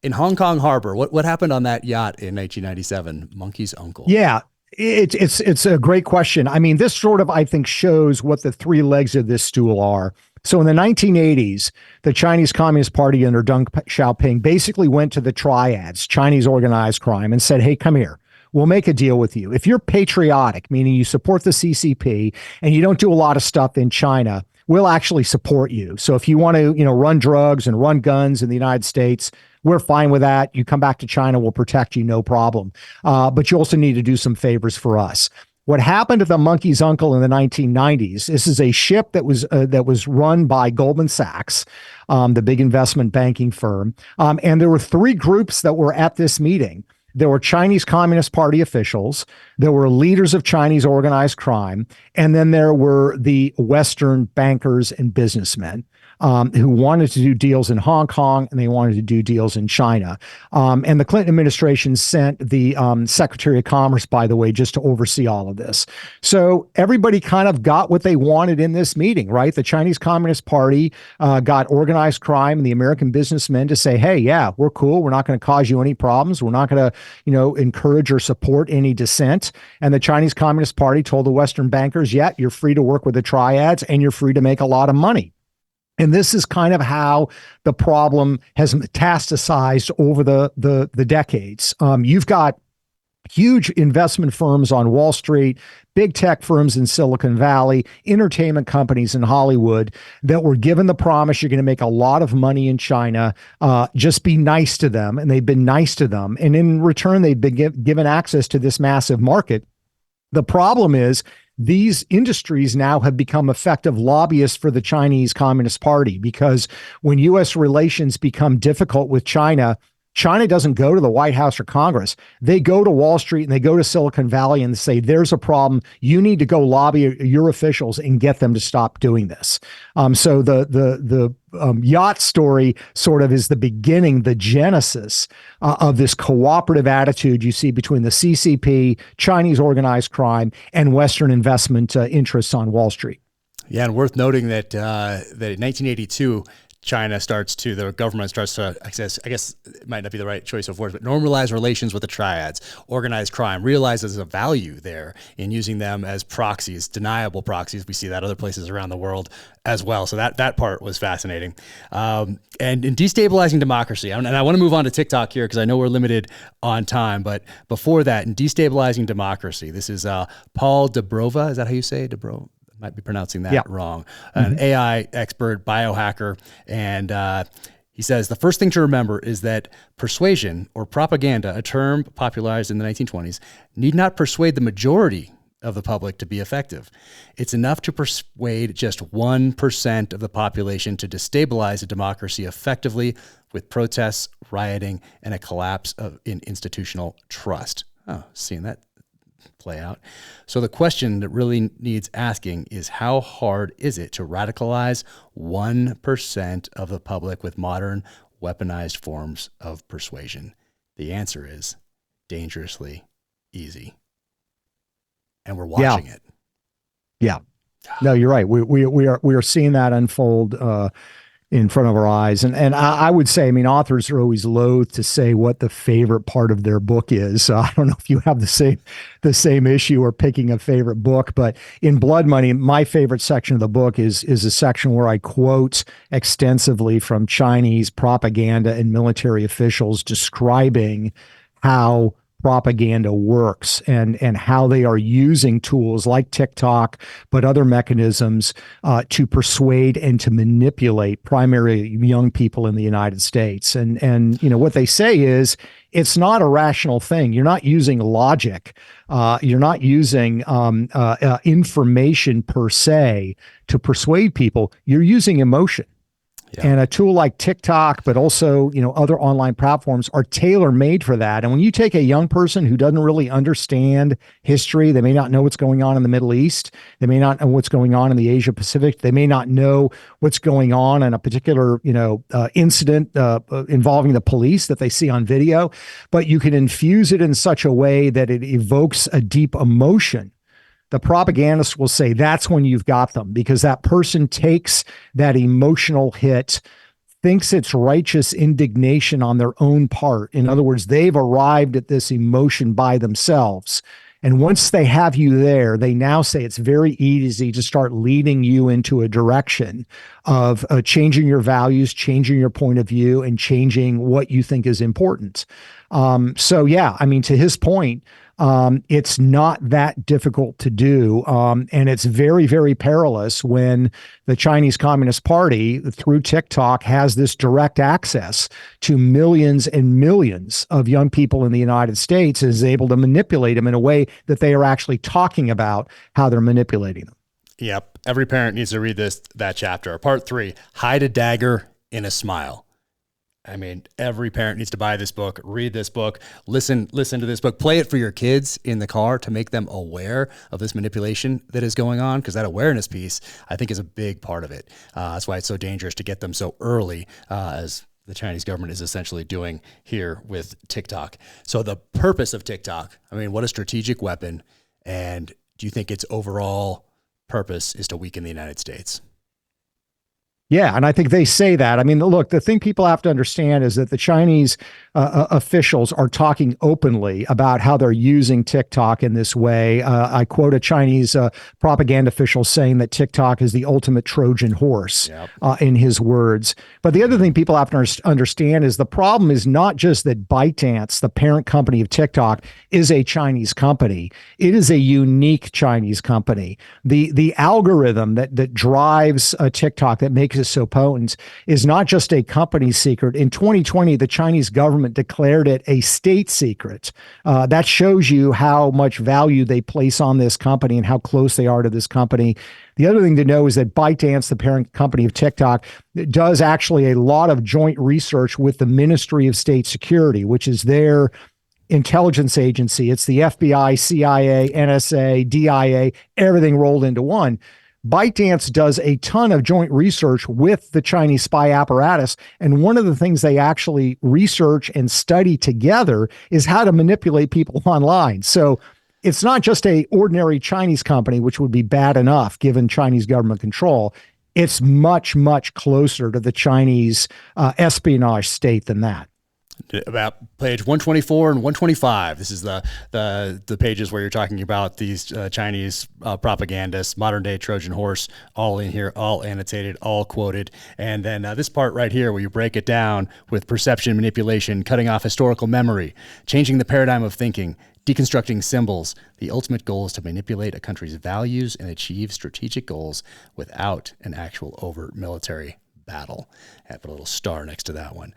in Hong Kong Harbor, what happened on that yacht in 1997? Monkey's uncle. Yeah. It's a great question. I mean, this sort of, I think, shows what the three legs of this stool are. So in the 1980s, the Chinese Communist Party under Deng Xiaoping basically went to the triads, Chinese organized crime, and said, hey, come here. We'll make a deal with you. If you're patriotic, meaning you support the CCP and you don't do a lot of stuff in China, we'll actually support you. So if you want to, run drugs and run guns in the United States, we're fine with that. You come back to China, we'll protect you, no problem. But you also need to do some favors for us. What happened to the Monkey's uncle in the 1990s? This is a ship that was run by Goldman Sachs, the big investment banking firm. And there were three groups that were at this meeting. There were Chinese Communist Party officials, there were leaders of Chinese organized crime, and then there were the Western bankers and businessmen who wanted to do deals in Hong Kong and they wanted to do deals in China. And the Clinton administration sent the Secretary of Commerce, by the way, just to oversee all of this. So everybody kind of got what they wanted in this meeting, right? The Chinese Communist Party got organized crime and the American businessmen to say, hey, yeah, we're cool. We're not going to cause you any problems. We're not going to, encourage or support any dissent. And the Chinese Communist Party told the Western bankers, yeah, you're free to work with the triads and you're free to make a lot of money. And this is kind of how the problem has metastasized over the decades. You've got huge investment firms on Wall Street, big tech firms in Silicon Valley, entertainment companies in Hollywood that were given the promise you're going to make a lot of money in China. Just be nice to them. And they've been nice to them. And in return, they've been given access to this massive market. The problem is, these industries now have become effective lobbyists for the Chinese Communist Party, because when U.S. relations become difficult with China, China doesn't go to the White House or Congress. They go to Wall Street and they go to Silicon Valley and say, there's a problem. You need to go lobby your officials and get them to stop doing this. So the yacht story sort of is the beginning, the genesis of this cooperative attitude you see between the CCP, Chinese organized crime, and Western investment interests on Wall Street. Yeah, and worth noting that that in 1982, the government starts to, I guess it might not be the right choice of words, but normalize relations with the triads, organized crime, realizes a value there in using them as proxies, deniable proxies. We see that other places around the world as well. So that part was fascinating. And in destabilizing democracy, and I want to move on to TikTok here because I know we're limited on time, but before that, in destabilizing democracy, this is Paul Dubrova. Is that how you say it? Dubrova? Might be pronouncing that wrong. An AI expert, biohacker. And he says, the first thing to remember is that persuasion or propaganda, a term popularized in the 1920s, need not persuade the majority of the public to be effective. It's enough to persuade just 1% of the population to destabilize a democracy effectively with protests, rioting, and a collapse in institutional trust. Oh, seeing that play out. So the question that really needs asking is, how hard is it to radicalize 1% of the public with modern weaponized forms of persuasion? The answer is dangerously easy. And we're watching it. Yeah. No, you're right. We are seeing that unfold in front of our eyes. And I would say, I mean, authors are always loath to say what the favorite part of their book is. I don't know if you have the same issue or picking a favorite book, but in Blood Money, my favorite section of the book is a section where I quote extensively from Chinese propaganda and military officials describing how propaganda works and how they are using tools like TikTok, but other mechanisms to persuade and to manipulate primarily young people in the United States. And what they say is it's not a rational thing. You're not using logic. You're not using information per se to persuade people. You're using emotion. Yeah. And a tool like TikTok, but also, other online platforms are tailor-made for that. And when you take a young person who doesn't really understand history, they may not know what's going on in the Middle East. They may not know what's going on in the Asia Pacific. They may not know what's going on in a particular, incident involving the police that they see on video. But you can infuse it in such a way that it evokes a deep emotion. The propagandists will say that's when you've got them, because that person takes that emotional hit, thinks it's righteous indignation on their own part. In other words, they've arrived at this emotion by themselves. And once they have you there, they now say it's very easy to start leading you into a direction of changing your values, changing your point of view, and changing what you think is important. To his point, it's not that difficult to do. And it's very, very perilous when the Chinese Communist Party, through TikTok, has this direct access to millions and millions of young people in the United States and is able to manipulate them in a way that they are actually talking about how they're manipulating them. Yep. Every parent needs to read that chapter. Part 3, Hide a Dagger in a Smile. I mean, every parent needs to buy this book, read this book, listen to this book, play it for your kids in the car to make them aware of this manipulation that is going on, because that awareness piece, I think, is a big part of it. That's why it's so dangerous to get them so early, as the Chinese government is essentially doing here with TikTok. So the purpose of TikTok, I mean, what a strategic weapon. And do you think its overall purpose is to weaken the United States? Yeah, and I think they say that. I mean, look, the thing people have to understand is that the Chinese officials are talking openly about how they're using TikTok in this way. I quote a Chinese propaganda official saying that TikTok is the ultimate Trojan horse, in his words. But the other thing people have to understand is the problem is not just that ByteDance, the parent company of TikTok, is a Chinese company. It is a unique Chinese company. The algorithm that drives TikTok, that makes it so potent, is not just a company secret. In 2020, the Chinese government declared it a state secret. That shows you how much value they place on this company and how close they are to this company. The other thing to know is that ByteDance, the parent company of TikTok, does actually a lot of joint research with the Ministry of State Security, which is their intelligence agency. It's the FBI, CIA, NSA, DIA, everything rolled into one. ByteDance does a ton of joint research with the Chinese spy apparatus. And one of the things they actually research and study together is how to manipulate people online. So it's not just a ordinary Chinese company, which would be bad enough given Chinese government control. It's much, much closer to the Chinese espionage state than that. About page 124 and 125. This is the pages where you're talking about these Chinese propagandists, modern day Trojan horse, all in here, all annotated, all quoted. And then this part right here where you break it down with perception manipulation, cutting off historical memory, changing the paradigm of thinking, deconstructing symbols. The ultimate goal is to manipulate a country's values and achieve strategic goals without an actual overt military battle. I put a little star next to that one.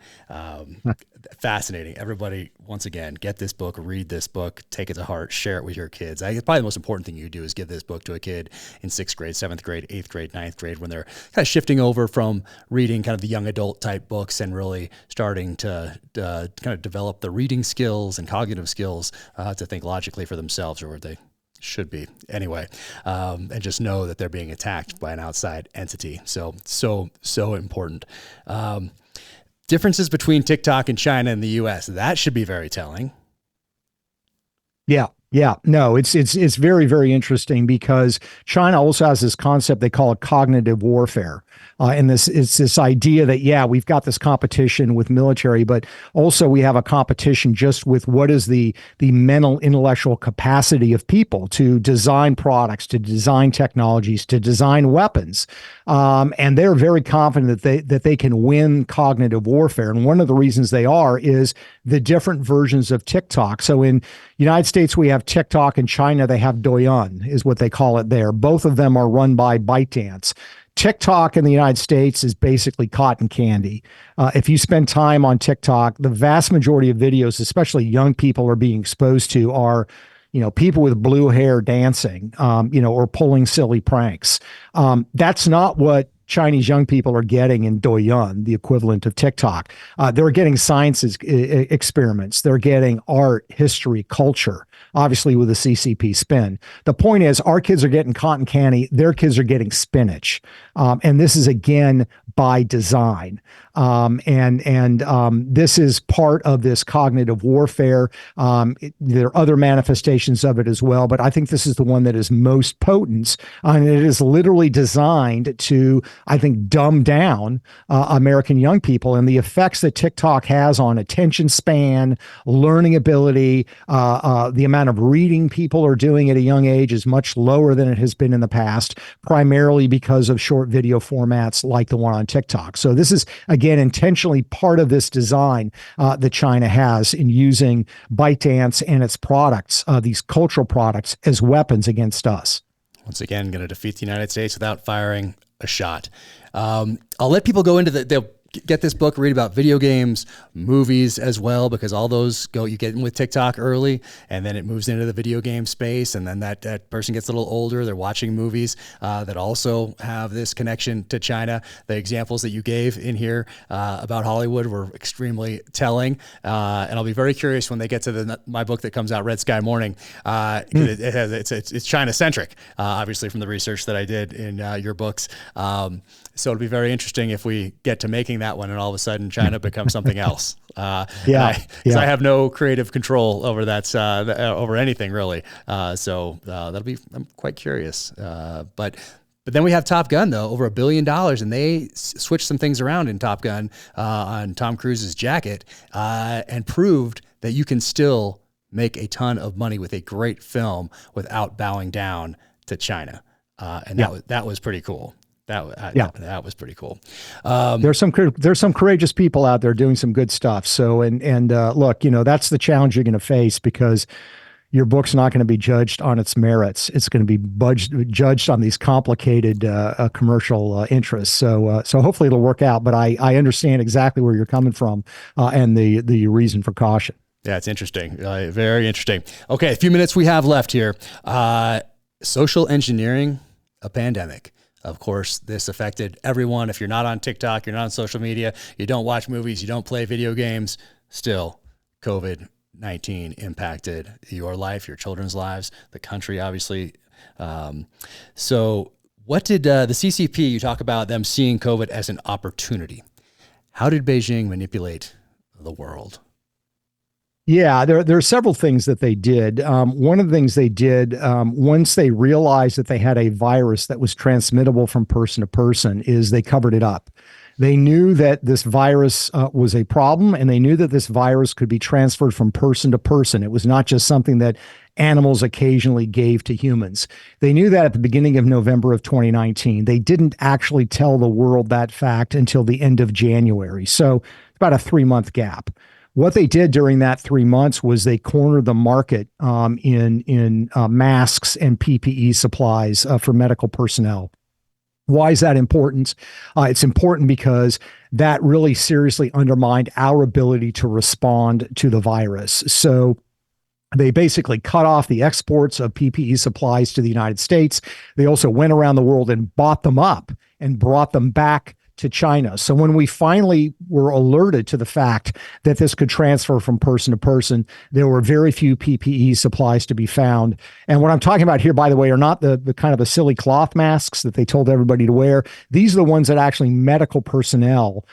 Fascinating. Everybody, once again, get this book, read this book, take it to heart, share it with your kids. I think probably the most important thing you do is give this book to a kid in 6th grade, 7th grade, 8th grade, 9th grade, when they're kind of shifting over from reading kind of the young adult type books and really starting to kind of develop the reading skills and cognitive skills to think logically for themselves, or where they should be anyway, and just know that they're being attacked by an outside entity. So important. Differences between TikTok and China and the US, that should be very telling. Yeah. Yeah, no, it's very, very interesting because China also has this concept they call it cognitive warfare. And it's this idea that, yeah, we've got this competition with military, but also we have a competition just with what is the mental intellectual capacity of people to design products, to design technologies, to design weapons. And they're very confident that they can win cognitive warfare. And one of the reasons they are is the different versions of TikTok. So in United States, we have TikTok. In China, they have Douyin, is what they call it there. Both of them are run by ByteDance. TikTok in the United States is basically cotton candy. If you spend time on TikTok, the vast majority of videos, especially young people are being exposed to, are people with blue hair dancing, or pulling silly pranks. That's not what Chinese young people are getting in Douyin, the equivalent of TikTok. They're getting science experiments. They're getting art, history, culture, obviously with a CCP spin. The point is, our kids are getting cotton candy. Their kids are getting spinach. And this is, again, by design. This is part of this cognitive warfare. There are other manifestations of it as well, but I think this is the one that is most potent. And it is literally designed to, I think, dumb down American young people, and the effects that TikTok has on attention span, learning ability, the amount of reading people are doing at a young age is much lower than it has been in the past, primarily because of short video formats like the one on TikTok. So this is, again, intentionally part of this design that China has in using ByteDance and its products, these cultural products, as weapons against us. Once again, going to defeat the United States without firing a shot. I'll let people go into they'll get this book, read about video games, movies as well, because all those you get in with TikTok early, and then it moves into the video game space. And then that person gets a little older. They're watching movies that also have this connection to China. The examples that you gave in here about Hollywood were extremely telling. And I'll be very curious when they get to my book that comes out, Red Sky Morning. It's China centric, obviously, from the research that I did in your books. So it'll be very interesting if we get to making that one and all of a sudden China becomes something else. I have no creative control over that, over anything really. So that'll be, I'm quite curious. But then we have Top Gun, though, over $1 billion, and they switched some things around in Top Gun on Tom Cruise's jacket and proved that you can still make a ton of money with a great film without bowing down to China. That was pretty cool. That was pretty cool. There's some courageous people out there doing some good stuff. So, look, that's the challenge you're going to face, because your book's not going to be judged on its merits. It's going to be judged on these complicated commercial interests. So hopefully it'll work out. But I understand exactly where you're coming from and the reason for caution. Yeah, it's interesting. Very interesting. Okay, a few minutes we have left here. Social engineering a pandemic. Of course, this affected everyone. If you're not on TikTok, you're not on social media, you don't watch movies, you don't play video games, still, COVID-19 impacted your life, your children's lives, the country, obviously. So what did the CCP, you talk about them seeing COVID as an opportunity. How did Beijing manipulate the world? Yeah, there are several things that they did. One of the things they did, once they realized that they had a virus that was transmittable from person to person, is they covered it up. They knew that this virus was a problem, and they knew that this virus could be transferred from person to person. It was not just something that animals occasionally gave to humans. They knew that at the beginning of November of 2019. They didn't actually tell the world that fact until the end of January. So it's about a 3-month gap. What they did during that 3 months was they cornered the market in masks and PPE supplies for medical personnel. Why is that important? It's important because that really seriously undermined our ability to respond to the virus. So they basically cut off the exports of PPE supplies to the United States. They also went around the world and bought them up and brought them back to China. So when we finally were alerted to the fact that this could transfer from person to person, there were very few PPE supplies to be found. And what I'm talking about here, by the way, are not the kind of the silly cloth masks that they told everybody to wear. These are the ones that actually medical personnel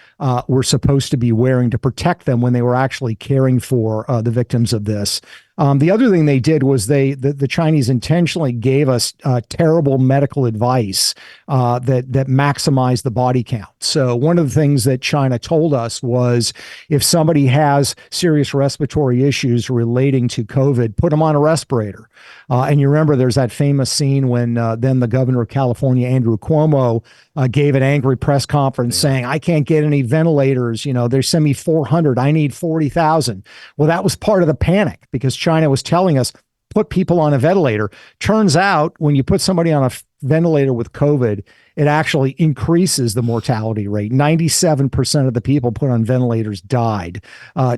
were supposed to be wearing to protect them when they were actually caring for the victims of this. The other thing they did was the Chinese intentionally gave us terrible medical advice that maximized the body count. So one of the things that China told us was if somebody has serious respiratory issues relating to COVID, put them on a respirator. And you remember there's that famous scene when then the governor of California, Andrew Cuomo, gave an angry press conference saying, I can't get any ventilators. They send me 400. I need 40,000. Well, that was part of the panic because China was telling us, put people on a ventilator. Turns out when you put somebody on a ventilator with COVID, it actually increases the mortality rate. 97% of the people put on ventilators died.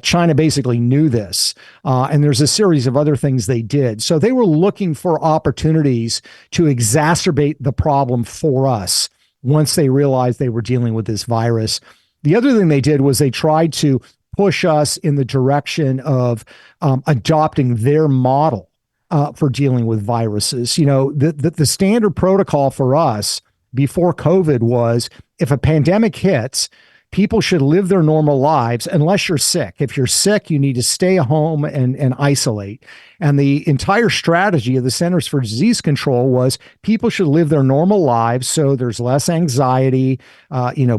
China basically knew this. And there's a series of other things they did. So they were looking for opportunities to exacerbate the problem for us once they realized they were dealing with this virus. The other thing they did was they tried to push us in the direction of adopting their model for dealing with viruses. The standard protocol for us before COVID was if a pandemic hits, people should live their normal lives unless you're sick. If you're sick, you need to stay home and isolate. And the entire strategy of the Centers for Disease Control was people should live their normal lives so there's less anxiety,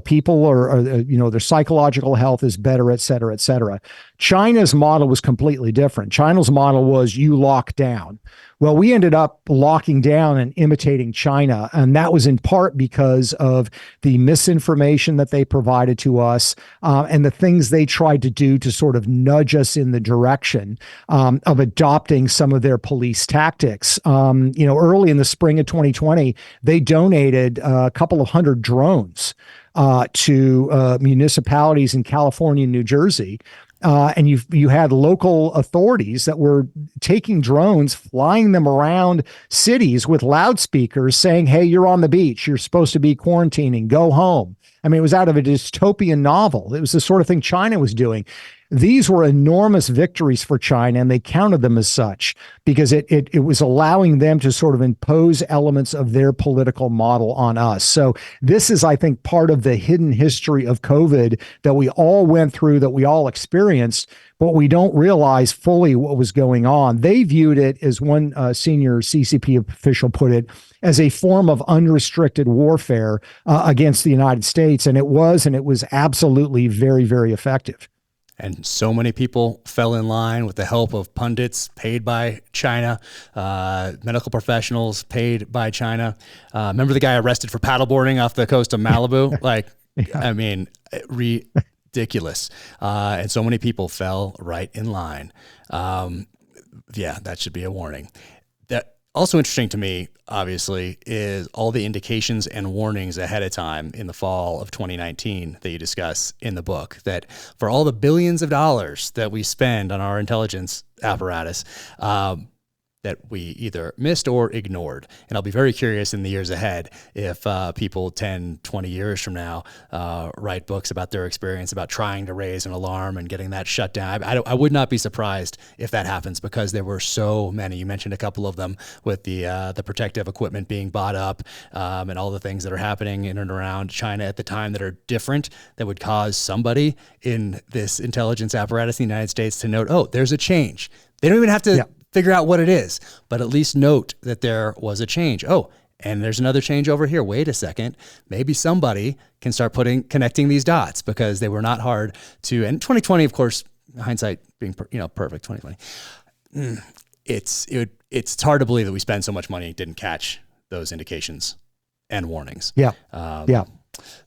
people are their psychological health is better, et cetera, et cetera. China's model was completely different. China's model was you lock down. Well, we ended up locking down and imitating China, and that was in part because of the misinformation that they provided to us and the things they tried to do to sort of nudge us in the direction of adopting some of their police tactics. Early in the spring of 2020, they donated a couple of hundred drones to municipalities in California and New Jersey. And you had local authorities that were taking drones, flying them around cities with loudspeakers saying, hey, you're on the beach. You're supposed to be quarantining. Go home. I mean, it was out of a dystopian novel. It was the sort of thing China was doing. These were enormous victories for China, and they counted them as such because it was allowing them to sort of impose elements of their political model on us. So this is, I think, part of the hidden history of COVID that we all went through, that we all experienced, but we don't realize fully what was going on. They viewed it, as one senior CCP official put it, as a form of unrestricted warfare against the United States. And it was absolutely very, very effective. And so many people fell in line with the help of pundits paid by China, medical professionals paid by China. Remember the guy arrested for paddleboarding off the coast of Malibu? I mean, ridiculous. And so many people fell right in line. That should be a warning. That also interesting to me, obviously, is all the indications and warnings ahead of time in the fall of 2019 that you discuss in the book, that for all the billions of dollars that we spend on our intelligence apparatus, that that we either missed or ignored. And I'll be very curious in the years ahead if people 10, 20 years from now write books about their experience about trying to raise an alarm and getting that shut down. I would not be surprised if that happens, because there were so many. You mentioned a couple of them with the protective equipment being bought up and all the things that are happening in and around China at the time that are different, that would cause somebody in this intelligence apparatus in the United States to note, oh, there's a change. They don't even have to figure out what it is, but at least note that there was a change. Oh, and there's another change over here. Wait a second. Maybe somebody can start connecting these dots, because they were not hard to. And 2020, of course, hindsight being perfect. 2020. It's hard to believe that we spend so much money didn't catch those indications and warnings.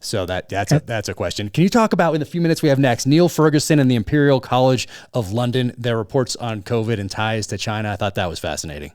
So that's a question. Can you talk about, in the few minutes we have next, Neil Ferguson and the Imperial College of London, their reports on COVID and ties to China? I thought that was fascinating.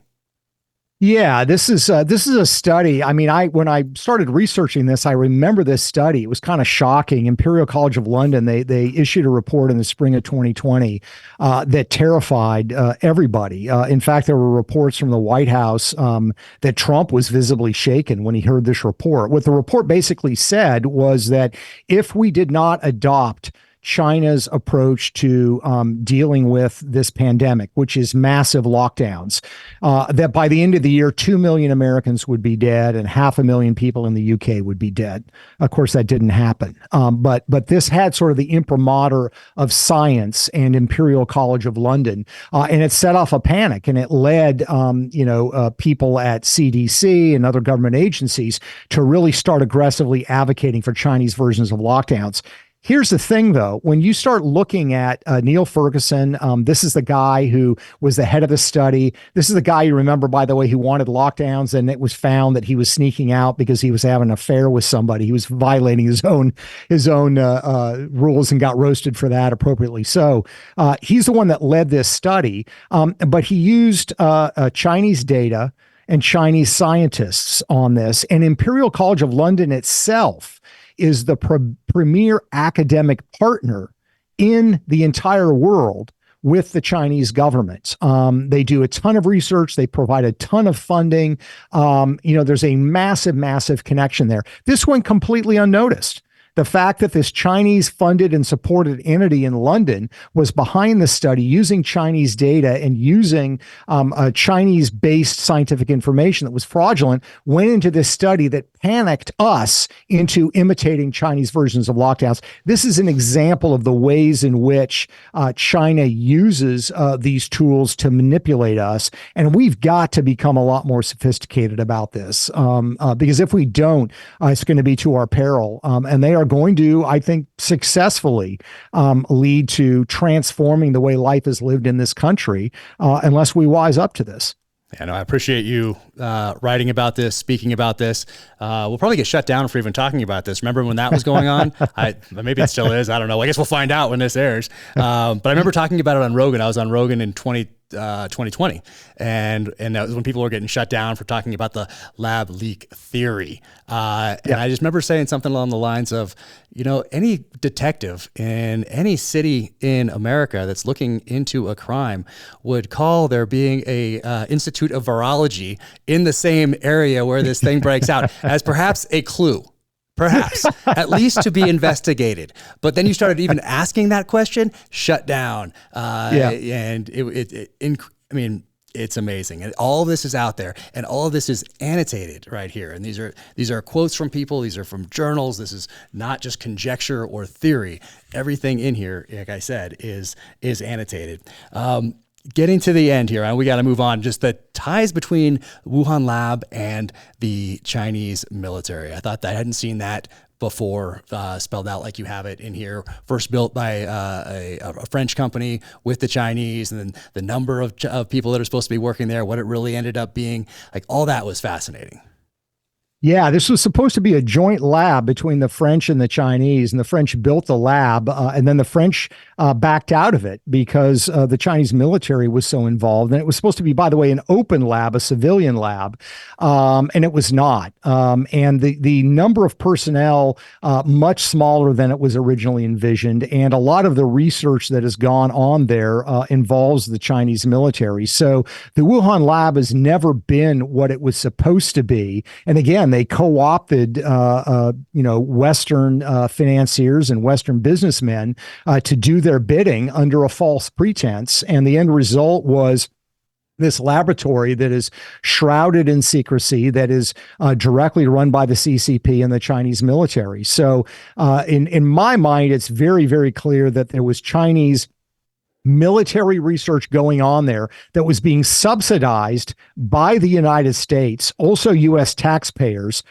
Yeah, this is a study. I mean, when I started researching this, I remember this study. It was kind of shocking. Imperial College of London, they issued a report in the spring of 2020 that terrified everybody. In fact, there were reports from the White House that Trump was visibly shaken when he heard this report. What the report basically said was that if we did not adopt China's approach to dealing with this pandemic, which is massive lockdowns, that by the end of the year, 2 million Americans would be dead and 500,000 people in the UK would be dead. Of course, that didn't happen. But this had sort of the imprimatur of science and Imperial College of London, and it set off a panic, and it led people at CDC and other government agencies to really start aggressively advocating for Chinese versions of lockdowns. Here's the thing, though. When you start looking at Neil Ferguson, this is the guy who was the head of the study. This is the guy, you remember, by the way, who wanted lockdowns, and it was found that he was sneaking out because he was having an affair with somebody. He was violating his own rules and got roasted for that, appropriately so. He's the one that led this study, but he used Chinese data and Chinese scientists on this. And Imperial College of London itself is the premier academic partner in the entire world with the Chinese government. They do a ton of research. They provide a ton of funding. There's a massive connection there. This went completely unnoticed. The fact that this Chinese funded and supported entity in London was behind the study, using Chinese data and using a Chinese-based scientific information that was fraudulent, went into this study that panicked us into imitating Chinese versions of lockdowns. This is an example of the ways in which China uses these tools to manipulate us. And we've got to become a lot more sophisticated about this, because if we don't, it's going to be to our peril. And they are going to, I think, successfully lead to transforming the way life is lived in this country, unless we wise up to this. Yeah, no, I appreciate you writing about this, speaking about this. We'll probably get shut down for even talking about this. Remember when that was going on? Maybe it still is. I don't know. I guess we'll find out when this airs. But I remember talking about it on Rogan. I was on Rogan in 2020, and that was when people were getting shut down for talking about the lab leak theory. And I just remember saying something along the lines of, any detective in any city in America that's looking into a crime would call there being a Institute of Virology in the same area where this thing breaks out as perhaps a clue. Perhaps, at least to be investigated. But then you started even asking that question, shut down. And it's amazing. And all of this is out there, and all of this is annotated right here. And these are quotes from people. These are from journals. This is not just conjecture or theory. Everything in here, like I said, is annotated. Getting to the end here, and we got to move on, just the ties between Wuhan lab and the Chinese military. I thought that I hadn't seen that before spelled out like you have it in here. First built by a French company with the Chinese, and then the number of people that are supposed to be working there, what it really ended up being. Like, all that was fascinating. Yeah, this was supposed to be a joint lab between the French and the Chinese, and the French built the lab, and then the French backed out of it because the Chinese military was so involved. And it was supposed to be, by the way, an open lab, a civilian lab, and it was not. And the number of personnel much smaller than it was originally envisioned, and a lot of the research that has gone on there involves the Chinese military. So the Wuhan lab has never been what it was supposed to be. And again, they co-opted, Western financiers and Western businessmen to do their bidding under a false pretense. And the end result was this laboratory that is shrouded in secrecy, that is directly run by the CCP and the Chinese military. So in my mind, it's very, very clear that there was Chinese military research going on there that was being subsidized by the United States, also U.S. taxpayers,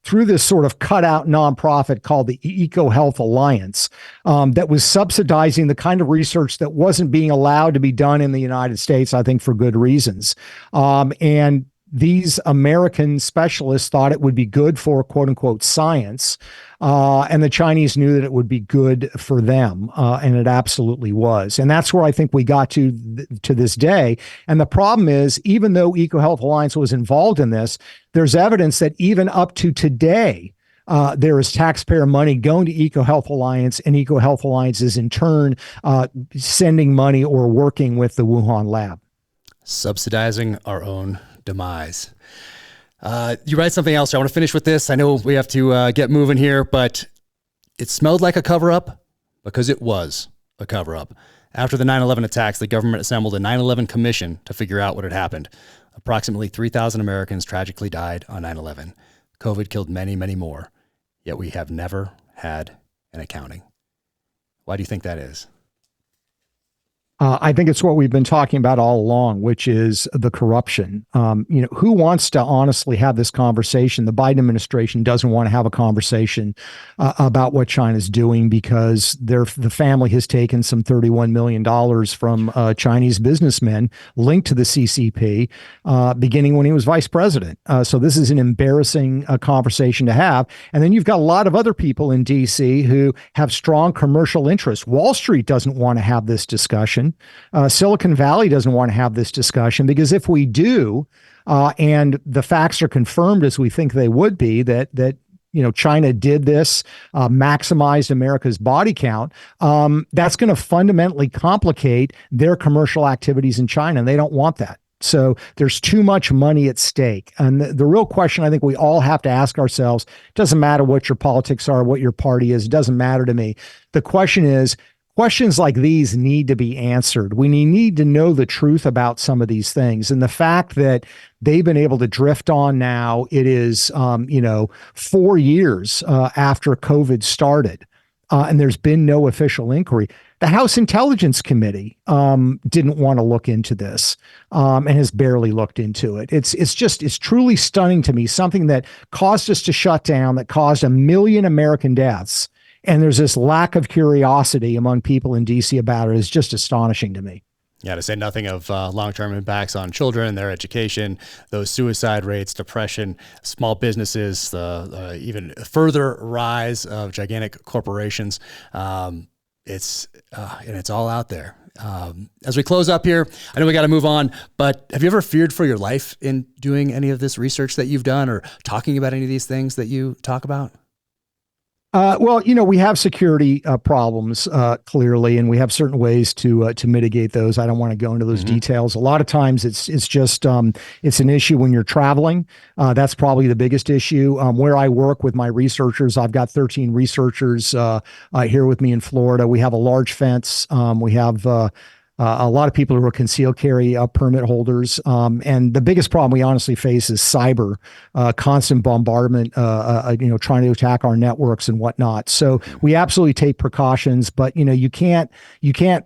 through this sort of cutout nonprofit called the EcoHealth Alliance, that was subsidizing the kind of research that wasn't being allowed to be done in the United States, I think for good reasons. And these American specialists thought it would be good for quote unquote science. And the Chinese knew that it would be good for them. And it absolutely was. And that's where I think we got to this day. And the problem is, even though EcoHealth Alliance was involved in this, there's evidence that even up to today, there is taxpayer money going to EcoHealth Alliance, and EcoHealth Alliance is in turn sending money or working with the Wuhan lab. Subsidizing our own demise. You write something else. I want to finish with this. I know we have to get moving here, but it smelled like a cover-up because it was a cover-up. After the 9/11 attacks, the government assembled a 9/11 commission to figure out what had happened. Approximately 3,000 Americans tragically died on 9/11. COVID killed many, many more, yet we have never had an accounting. Why do you think that is? I think it's what we've been talking about all along, which is the corruption. Who wants to honestly have this conversation? The Biden administration doesn't want to have a conversation about what China's doing because the family has taken some $31 million from Chinese businessmen linked to the CCP, beginning when he was vice president. So this is an embarrassing conversation to have. And then you've got a lot of other people in D.C. who have strong commercial interests. Wall Street doesn't want to have this discussion. Silicon Valley doesn't want to have this discussion because if we do, and the facts are confirmed as we think they would be, that China did this, maximized America's body count, that's going to fundamentally complicate their commercial activities in China, and they don't want that. So there's too much money at stake. And the real question I think we all have to ask ourselves, doesn't matter what your politics are, what your party is, it doesn't matter to me. The question is, questions like these need to be answered. We need to know the truth about some of these things. And the fact that they've been able to drift on now, it is, 4 years after COVID started, and there's been no official inquiry. The House Intelligence Committee didn't want to look into this and has barely looked into it. It's truly stunning to me, something that caused us to shut down, that caused 1 million American deaths. And there's this lack of curiosity among people in D.C. about it is just astonishing to me. Yeah, to say nothing of long-term impacts on children, their education, those suicide rates, depression, small businesses, the even further rise of gigantic corporations. It's all out there. As we close up here, I know we got to move on, but have you ever feared for your life in doing any of this research that you've done or talking about any of these things that you talk about? We have security problems, clearly, and we have certain ways to mitigate those. I don't want to go into those details. A lot of times it's just it's an issue when you're traveling. That's probably the biggest issue. Where I work with my researchers, I've got 13 researchers here with me in Florida. We have a large fence. We have a lot of people who are concealed carry permit holders. And the biggest problem we honestly face is cyber, constant bombardment, trying to attack our networks and whatnot. So we absolutely take precautions, but you can't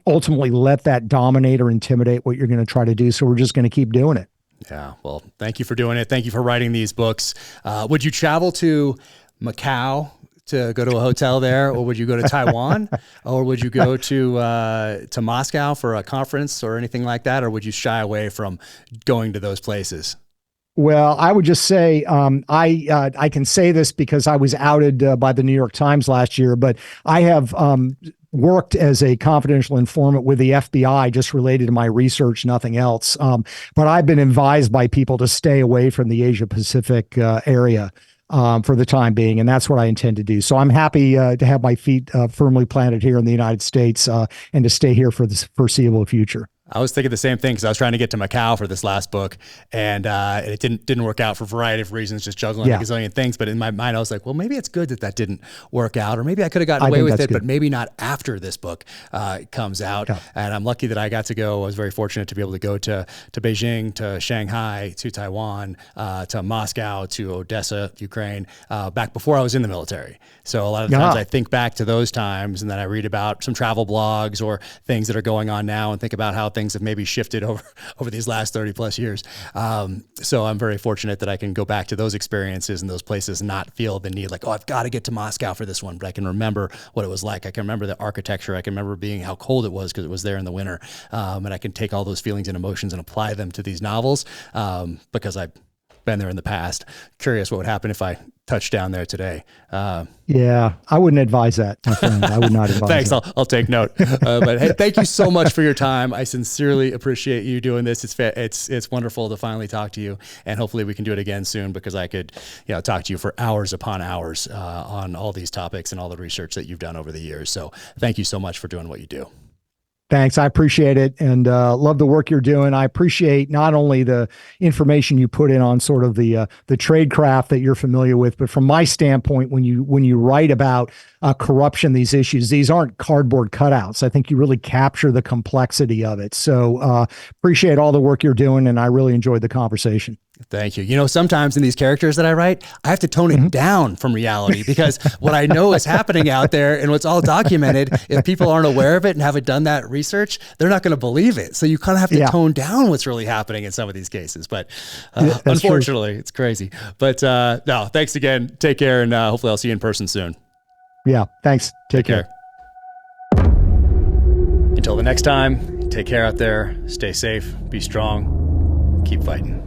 ultimately let that dominate or intimidate what you're going to try to do. So we're just going to keep doing it. Yeah. Well, thank you for doing it. Thank you for writing these books. Would you travel to Macau to go to a hotel there, or would you go to Taiwan, or would you go to Moscow for a conference or anything like that, or would you shy away from going to those places? Well, I would just say I can say this because I was outed by the New York Times last year, but I have worked as a confidential informant with the FBI just related to my research, nothing else. But I've been advised by people to stay away from the Asia Pacific area for the time being, and that's what I intend to do. So I'm happy to have my feet firmly planted here in the United States and to stay here for the foreseeable future. I was thinking the same thing because I was trying to get to Macau for this last book, and it didn't work out for a variety of reasons, just juggling a gazillion things. But in my mind, I was like, well, maybe it's good that didn't work out, or maybe I could have gotten away with it, but maybe not after this book comes out. Yeah. And I'm lucky that I got to go. I was very fortunate to be able to go to Beijing, to Shanghai, to Taiwan, to Moscow, to Odessa, Ukraine, back before I was in the military. So a lot of times I think back to those times, and then I read about some travel blogs or things that are going on now, and think about how things have maybe shifted over these last 30 plus years. So I'm very fortunate that I can go back to those experiences and those places and not feel the need like, oh, I've got to get to Moscow for this one, but I can remember what it was like. I can remember the architecture. I can remember being how cold it was because it was there in the winter. And I can take all those feelings and emotions and apply them to these novels because I've been there in the past. Curious what would happen if I touched down there today. Yeah, I wouldn't advise that, my friend. I would not advise Thanks, that. I'll take note. But hey, thank you so much for your time. I sincerely appreciate you doing this. It's wonderful to finally talk to you, and hopefully we can do it again soon because I could talk to you for hours upon hours on all these topics and all the research that you've done over the years. So thank you so much for doing what you do. Thanks. I appreciate it, and love the work you're doing. I appreciate not only the information you put in on sort of the tradecraft that you're familiar with, but from my standpoint, when you write about corruption, these issues, these aren't cardboard cutouts. I think you really capture the complexity of it. So appreciate all the work you're doing, and I really enjoyed the conversation. Thank you. Sometimes in these characters that I write, I have to tone it down from reality because what I know is happening out there and what's all documented, if people aren't aware of it and haven't done that research, they're not going to believe it. So you kind of have to tone down what's really happening in some of these cases. But unfortunately, it's crazy. But no, thanks again. Take care, and hopefully I'll see you in person soon. Yeah, thanks. Take care. Until the next time, take care out there. Stay safe. Be strong. Keep fighting.